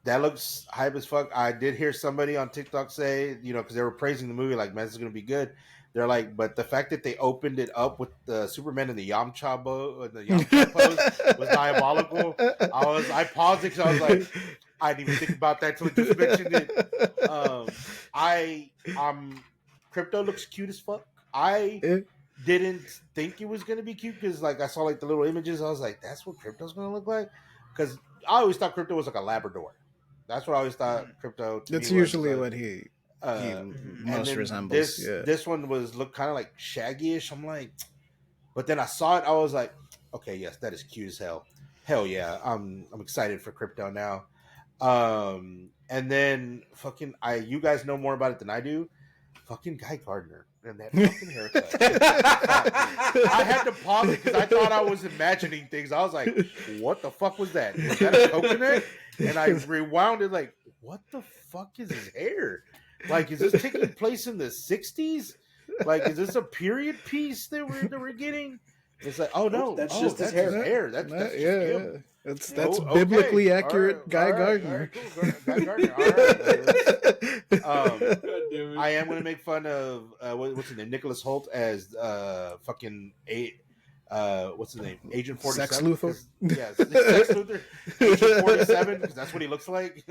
That looks hype as fuck. I did hear somebody on TikTok say, because they were praising the movie, like, man, this is gonna be good. They're like, but the fact that they opened it up with the Superman in the Yamcha pose was diabolical. I paused it because I was like, I didn't even think about that till you just mentioned it. Crypto looks cute as fuck. I didn't think it was gonna be cute because, like, I saw like the little images. I was like, that's what Crypto's gonna look like. Because I always thought Crypto was like a Labrador. That's what I always thought Crypto. That's usually what he most resembles. This one looked kind of like Shaggy-ish. I'm like, but then I saw it. I was like, okay, yes, that is cute as hell. Hell yeah, I'm excited for Crypto now. And then you guys know more about it than I do. Fucking Guy Gardner and that fucking haircut. I had to pause it because I thought I was imagining things. I was like, what the fuck was that? Was that a coconut? And I rewound it like, what the fuck is his hair? Like, is this taking place in the 60s? Like, is this a period piece that we're getting? It's like, oh no, that's just his hair. That's just him. That's biblically accurate. Guy Gardner. Cool. Guy Gardner. All right. I am going to make fun of what's his name, Nicholas Hoult as fucking what's his name, Agent 47. Sex Luthor. Yes, Sex Luthor. Agent 47 because that's what he looks like.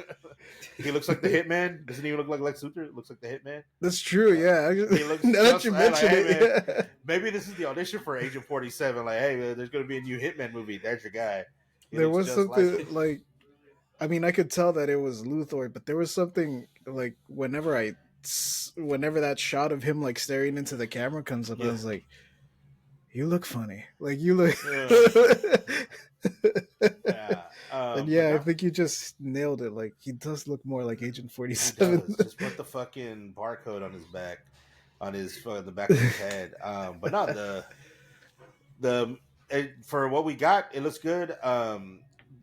He looks like the Hitman. Doesn't even look like Lex Luthor. It looks like the Hitman. That's true. Yeah. He looks now that you mention it, man, maybe this is the audition for Agent 47. Like, hey, man, there's going to be a new Hitman movie. There's your guy. There was something like, I mean, I could tell that it was Luthor, but there was something like whenever that shot of him like staring into the camera comes up, I was like, you look funny. Like you look. I think you just nailed it. Like he does look more like Agent 47. Just put the fucking barcode on his back, the back of his head. But not for what we got, it looks good.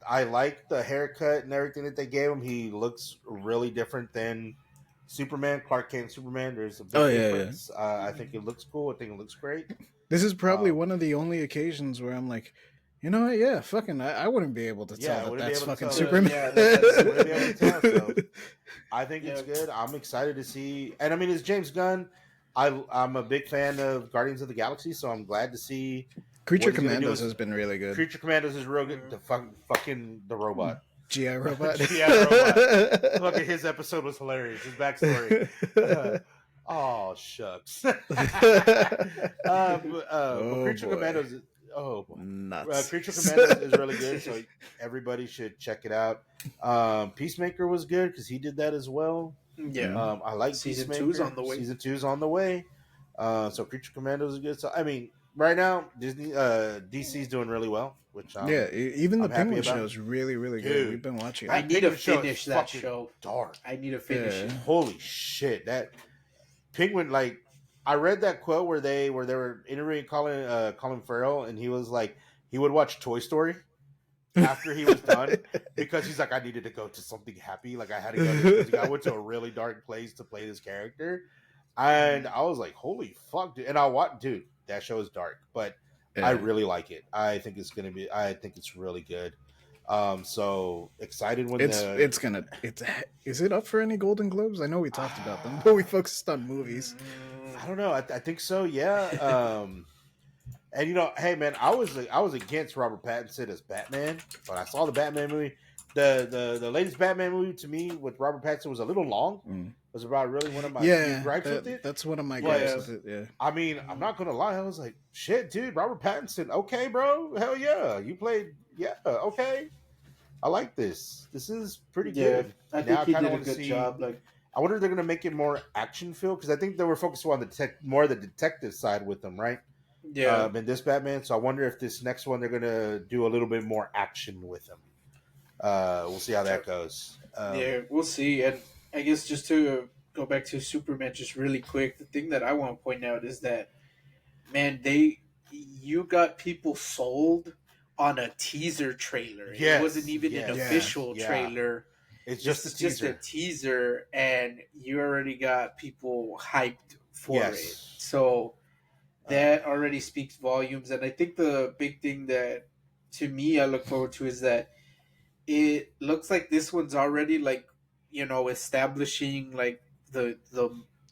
I like the haircut and everything that they gave him. He looks really different than Superman, Clark Kent Superman. There's a big difference. Yeah. I think it looks cool. I think it looks great. This is probably one of the only occasions where I'm like, you know what? Yeah, fucking, I wouldn't be able to tell that's fucking Superman. I wouldn't be able to tell. So I think it's good. I'm excited to see. And I mean, it's James Gunn. I'm a big fan of Guardians of the Galaxy, so I'm glad to see. Creature Commandos has been really good. Creature Commandos is real good. The fucking the robot. GI Robot. GI Robot. Look at his episode was hilarious. His backstory. Oh shucks. Creature Commandos. Nuts. Creature Commandos is really good, so everybody should check it out. Peacemaker was good because he did that as well. Yeah. I like Season Peacemaker. 2's on the way. Season 2's on the way. So Creature Commandos is good. So I mean, right now DC's doing really well. Which even the Penguin show is really, really good. We've been watching it. I need to finish that show. Dark. I need to finish it. Holy shit! That Penguin, like, I read that quote where they were interviewing Colin Farrell, and he was like, he would watch Toy Story after he was done because he's like, I needed to go to something happy. Like I had to go because I went to a really dark place to play this character, and I was like, holy fuck, dude! And dude, that show is dark, but. Yeah. I really like it. I think it's really good. So excited when is it up for any Golden Globes? I know we talked about them, but we focused on movies. I don't know. I think so. Yeah. And hey man, I was against Robert Pattinson as Batman, but I saw the Batman movie. The latest Batman movie to me with Robert Pattinson was a little long. Was about really one of my gripes with it. That's one of my gripes with it. Yeah. I mean, I'm not gonna lie. I was like, shit, dude, Robert Pattinson. Okay, bro. Hell yeah, you played. Yeah, okay. I like this. This is pretty Yeah, good. I Now think I he kind of did a want to good see. job. Like, I wonder if they're gonna make it more action filled because I think they were focused on the more the detective side with them, right? yeah, In this Batman, so I wonder if this next one they're gonna do a little bit more action with them. We'll see how that goes. yeah, we'll see. And I guess just to go back to Superman, just really quick, the thing that I want to point out is that man, you got people sold on a teaser trailer. It wasn't Yes, even an Yeah. official yeah. trailer. It's just This a is just a teaser. teaser, and you already got people hyped for it. Yes. So Uh, that already speaks volumes. And I think the big thing that to me I look forward to is that it looks like this one's already like establishing like the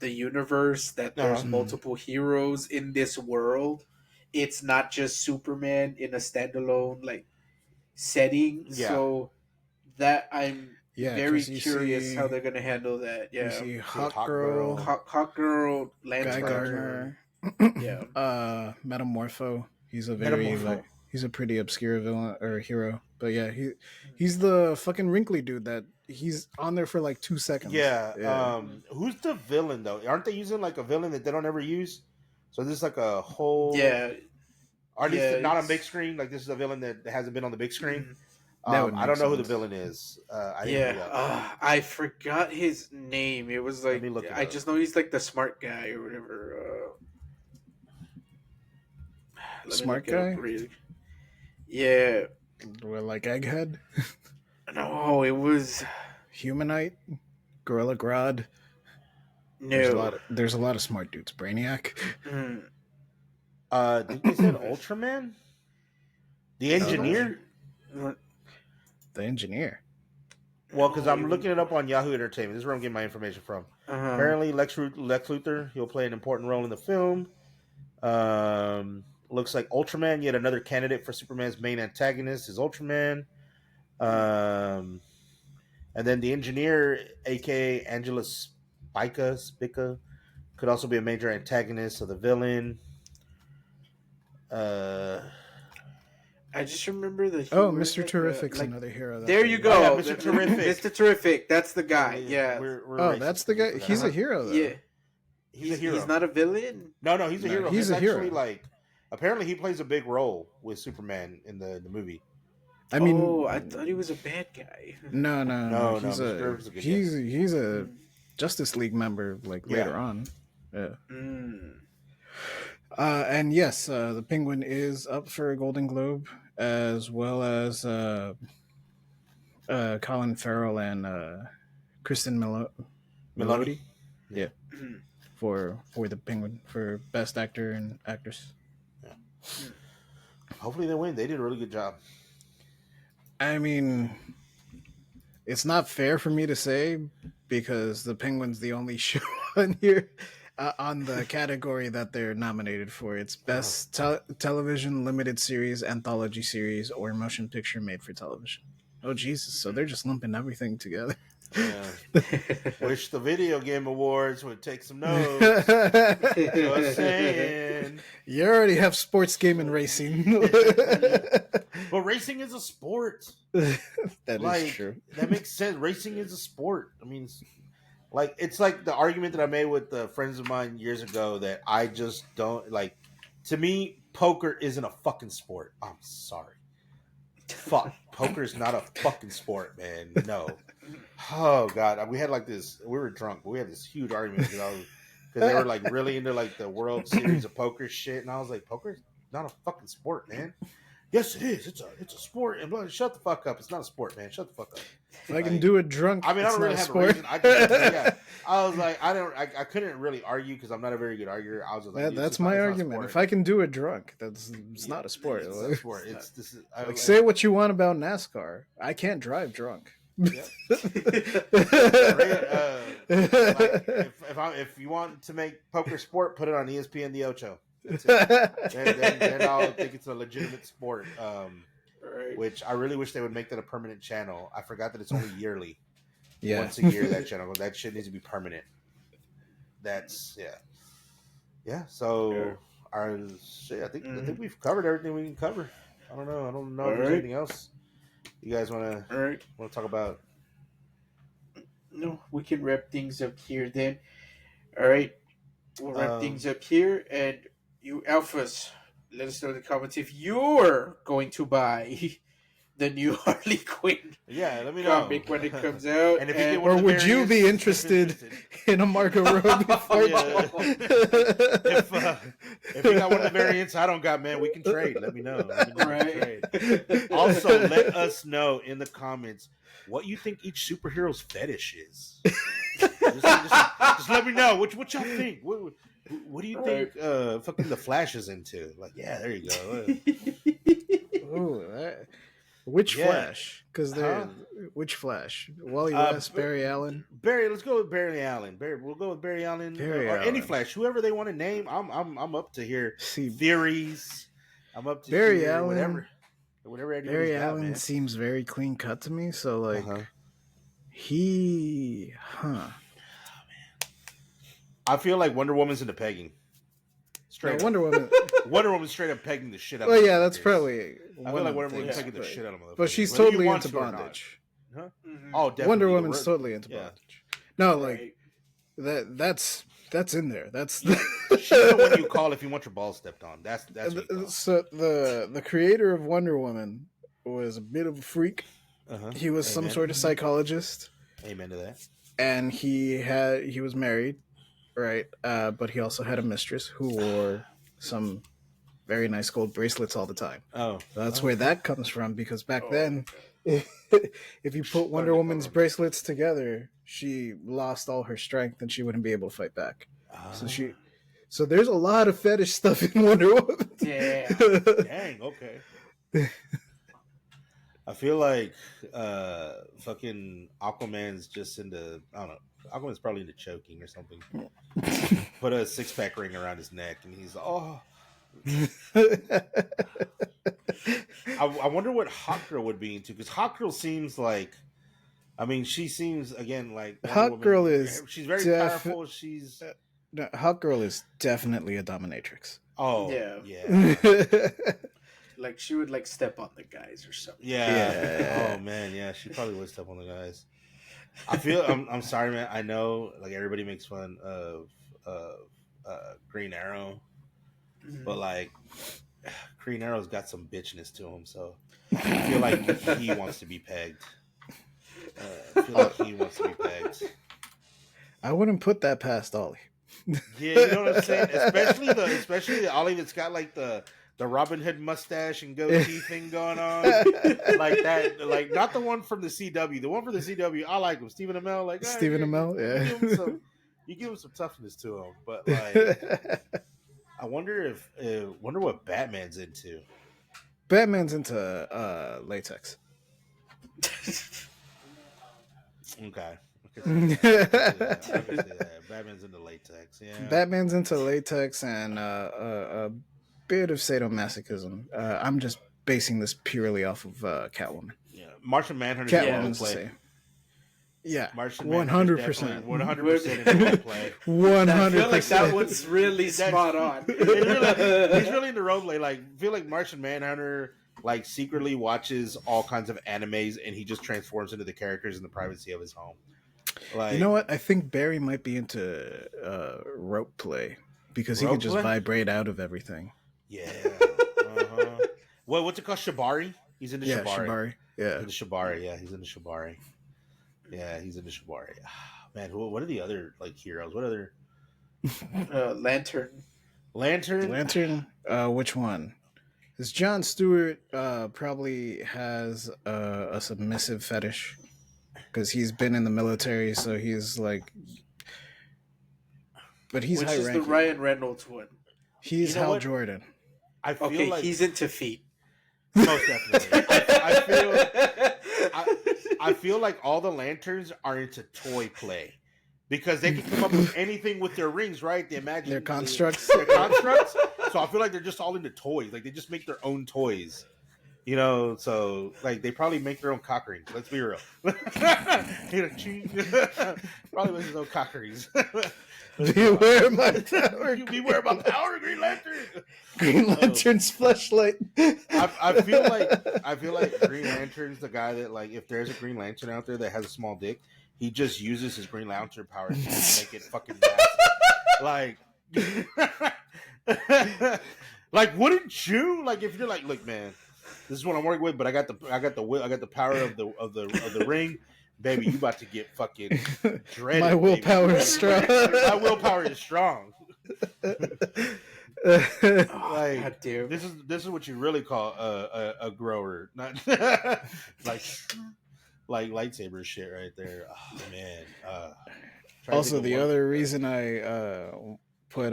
universe that there's uh-huh. Mm. multiple heroes in this world. It's not just Superman in a standalone like setting. Yeah. So that I'm Yeah, very because curious how they're gonna handle that. you Yeah, see See Hawk Hawk Girl, Girl, Hawk Girl, Guy Lantern. Gardner, Yeah. Metamorpho. He's a very Metamorpho. he's a pretty obscure villain or hero. But yeah, he's the fucking wrinkly dude that he's on there for like 2 seconds. Yeah. Yeah. Who's the villain though? Aren't they using like a villain that they don't ever use? So this is like a whole, Yeah, or at yeah, least not on big it's screen. Like this is a villain that hasn't been on the big screen. mm, That would I make don't know who the sense. villain is. I didn't yeah. read up. I forgot his name. It was Let me like look it I up. just know he's like the smart guy or whatever. Let me Smart look it up guy? really. Yeah, Well, like Egghead, no, it was Humanite, Gorilla Grodd. no. There's a lot of smart dudes. Brainiac. Mm, I think they said Ultraman, the engineer. no, The engineer. Well, because I'm it looking it up on Yahoo Entertainment. This is where I'm getting my information from. uh-huh. Apparently, Lex Luthor, he'll play an important role in the film. Looks like Ultraman, yet another candidate for Superman's main antagonist, is Ultraman. And then the engineer, aka Angela Spica, could also be a major antagonist of the villain. Uh, I just remember that he Oh, wears, Mr. like, Terrific's like another hero. there you Oh, go, yeah, Mr. Terrific. Mr. Terrific. That's the guy. Yeah, we're Oh, racist that's the because we guy. forgot. He's a hero though. yeah. He's a hero. He's not a villain. No, he's a No, hero. he's He's a actually hero. like, apparently he plays a big role with Superman in the movie. I mean, Oh, I thought he was a bad guy. no. No, He's Mr. a Terrific's a good he's a Justice League member. Like Yeah. later on. Yeah. Mm. And yes, the Penguin is up for a Golden Globe, as well as Colin Farrell and Kristen Meloni. Yeah, for the Penguin for Best Actor and Actress. Hopefully they win. They did a really good job. I mean, it's not fair for me to say because the Penguin's the only show on here on the category that they're nominated for. It's Best Television Limited Series, Anthology Series, or Motion Picture Made for Television. Oh, Jesus. So they're just lumping everything together. Yeah. Wish the video game awards would take some notes. Just saying. You already have sports game and racing. But racing is a sport. That Like, is true. that makes sense. Racing is a sport. I mean, it's like the argument that I made with the friends of mine years ago that I just don't like. To me, poker isn't a fucking sport. I'm sorry. Fuck. Poker is not a fucking sport, man. No. Oh god, we had like this. We were drunk, but we had this huge argument because they were like really into like the World Series of Poker shit, and I was like, poker's not a fucking sport, man. Yes, it is. It's a sport. And blah, shut the fuck up. It's not a sport, man. Shut the fuck up. If I can do it drunk, I mean, I it's don't not really a have a sport. reason. Yeah. I was like, I couldn't really argue because I'm not a very good arguer. I was just like, That, dude, that's it's not my a argument. sport. If I can do it drunk, it's not a sport. It's not a sport. Like, say what you want about NASCAR. I can't drive drunk. If you want to make poker sport, put it on ESPN the Ocho. That's it. then I'll think it's a legitimate sport. Right. Which I really wish they would make that a permanent channel. I forgot that it's only yearly. Yeah. Once a year, that channel. That shit needs to be permanent. That's yeah. So our shit. I think we've covered everything we can cover. I don't know if there's anything else You guys want All right. to talk about? No, we can wrap things up here then. All right. We'll wrap things up here, and you alphas, let us know in the comments if you're going to buy the new Harley Quinn Yeah, let me know comic when it comes out. And if you get Or would you be interested in a Marco Robbie fight? If you got one of the variants I don't got, man, we can trade. Let me know. Right. Also, let us know in the comments what you think each superhero's fetish is. Just let me know. What y'all think? What do you think? Fucking the Flash is into? Like, yeah, there you go. Ooh, which Flash? Because which Flash? Wally West, Barry Allen. Let's go with Barry Allen. We'll go with Barry Allen or any Flash, whoever they want to name. I'm up to hear theories. I'm up to Barry hear Allen. Whatever. Barry Allen seems very clean cut to me. So like, I feel like Wonder Woman's into pegging. Straight Wonder Woman. Wonder Woman's straight up pegging the shit out. Well, yeah, that's probably. I feel like Wonder Woman's pegging the shit out of motherfuckers. But she's totally into bondage. Huh? Mm-hmm. Oh, definitely. Wonder Woman's totally into bondage. No, like that's in there. That's she's the one you call if you want your balls stepped on. That's so the creator of Wonder Woman was a bit of a freak. He was some sort of psychologist. Amen to that. And he was married, right? But he also had a mistress who wore some very nice gold bracelets all the time. That's where that comes from, because back then, if you put Wonder Woman's bracelets together, she lost all her strength and she wouldn't be able to fight back. So there's a lot of fetish stuff in Wonder Woman. Dang, okay. I feel like fucking Aquaman's just into, I don't know, Aquaman's probably into choking or something. Put a 6-pack ring around his neck and he's I wonder what Hawk Girl would be into, because Hawk Girl seems like, I mean, she seems again like Hawk Girl is. She's very powerful. She's no, Hawk Girl is definitely a dominatrix. Oh yeah. Like she would like step on the guys or something. Yeah. Oh man, yeah, she probably would step on the guys. I feel I'm sorry, man. I know like everybody makes fun of Green Arrow, but like Green Arrow's got some bitchness to him, so I feel like he wants to be pegged. I wouldn't put that past Ollie. Yeah, you know what I'm saying? Especially the Ollie that's got like the Robin Hood mustache and goatee thing going on. Like that, like not the one from the CW. The one from the CW, I like him. Stephen Amell, like Stephen Amell, yeah. You give him some toughness to him, but like I wonder what Batman's into. Batman's into latex. Okay. I can see that. Batman's into latex. Yeah. Batman's into latex and a bit of sadomasochism. I'm just basing this purely off of Catwoman. Yeah, Martian Manhunter. Catwoman's the same. Yeah, 100%. 100% play. 100%. I feel like that one's really spot on. He's really into role play. Like, I feel like Martian Manhunter like secretly watches all kinds of animes and he just transforms into the characters in the privacy of his home. Like, you know what? I think Barry might be into rope play because he could just vibrate out of everything. Yeah. Well, what's it called? Shibari? He's into Shibari. Yeah. Into Shibari. Yeah, he's into Shibari. Yeah, he's into Shibari. Man, what are the other like heroes? What other? Lantern. Lantern. Which one? Because Jon Stewart probably has a submissive fetish because he's been in the military, so he's like. But he's high ranking. Which is the Ryan Reynolds one. He's Hal Jordan. I feel like he's into feet. Most definitely. I feel like all the Lanterns are into toy play because they can come up with anything with their rings, right? They imagine their constructs. So I feel like they're just all into toys. Like they just make their own toys. You know, so like they probably make their own cock rings. Let's be real. Probably makes his own cock rings. Beware my power. Beware my power, Green Lantern. Green Lantern's flashlight. I feel like Green Lantern's the guy that, like, if there's a Green Lantern out there that has a small dick, he just uses his Green Lantern powers to make it fucking massive. Like, wouldn't you? Like, if you're like, look, man, this is what I'm working with, but I got the power of the ring, baby. You about to get fucking dreaded. My willpower is strong. My willpower is strong. Like, this is what you really call a grower, not like lightsaber shit right there. Oh man. Also, the other reason I put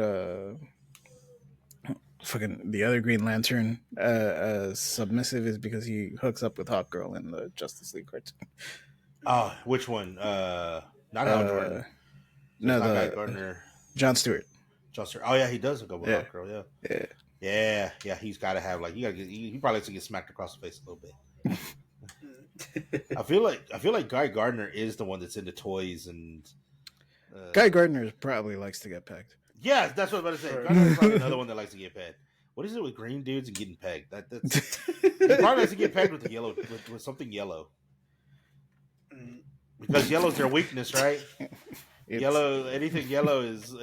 fucking the other Green Lantern submissive is because he hooks up with Hawkgirl in the Justice League cartoon. Oh, which one? Not Hal Jordan. No, Guy Gardner. John Stewart. Oh yeah, he does hook up with Hawkgirl. Yeah. He's got to have, like, he probably has to get smacked across the face a little bit. I feel like Guy Gardner is the one that's into toys, and Guy Gardner probably likes to get pegged. Yeah, that's what I was about to say. Gardner's probably another one that likes to get pegged. What is it with green dudes and getting pegged? That's he probably likes to get pegged with the yellow, with something yellow, because yellow's their weakness, right? Anything yellow is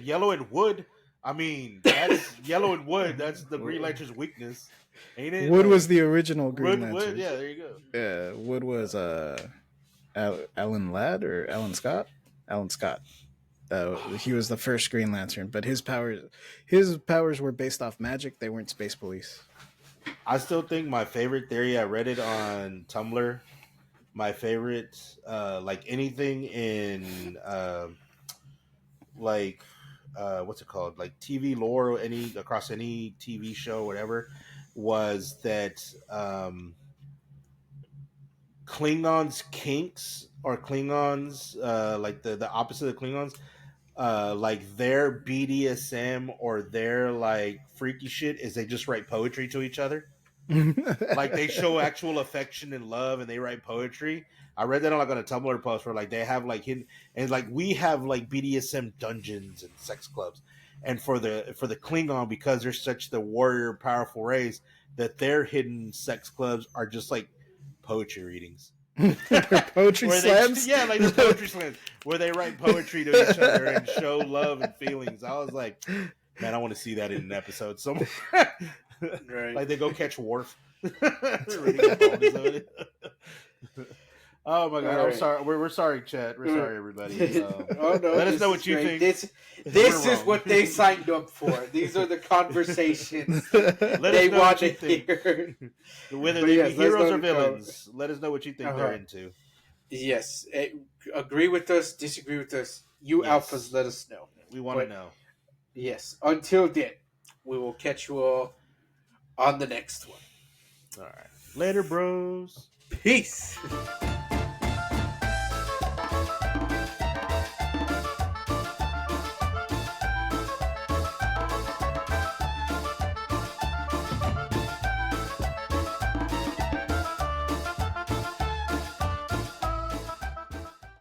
yellow and wood. I mean, that's yellow and wood. That's the Green Lantern's weakness, ain't it? Wood was the original Green Lantern. Wood, yeah, there you go. Yeah, Wood was Alan Ladd or Alan Scott. Alan Scott. He was the first Green Lantern, but his powers were based off magic. They weren't space police. I still think my favorite theory, I read it on Tumblr. My favorite, like anything in, what's it called? Like TV lore, across any TV show, whatever, was that Klingons' kinks, or Klingons, like the opposite of Klingons, like their BDSM or their like freaky shit is they just write poetry to each other. Like they show actual affection and love, and they write poetry. I read that on a Tumblr post where like they have like hidden, and like we have like BDSM dungeons and sex clubs, and for the Klingon, because they're such the warrior powerful race, that their hidden sex clubs are just like poetry readings. Poetry slams? Like the poetry slams where they write poetry to each other and show love and feelings. I was like, man, I want to see that in an episode somewhere. Right. Like they go catch Worf. Oh my god, I'm sorry. We're sorry, chat. We're sorry, everybody. Oh no! Let us know what you think. This is what they signed up for. These are the conversations they want to hear. Whether they be heroes or villains, let us know what you think they're into. Yes, agree with us, disagree with us. You alphas, let us know. We want to know. Yes. Until then, we will catch you all on the next one. All right. Later, bros. Peace.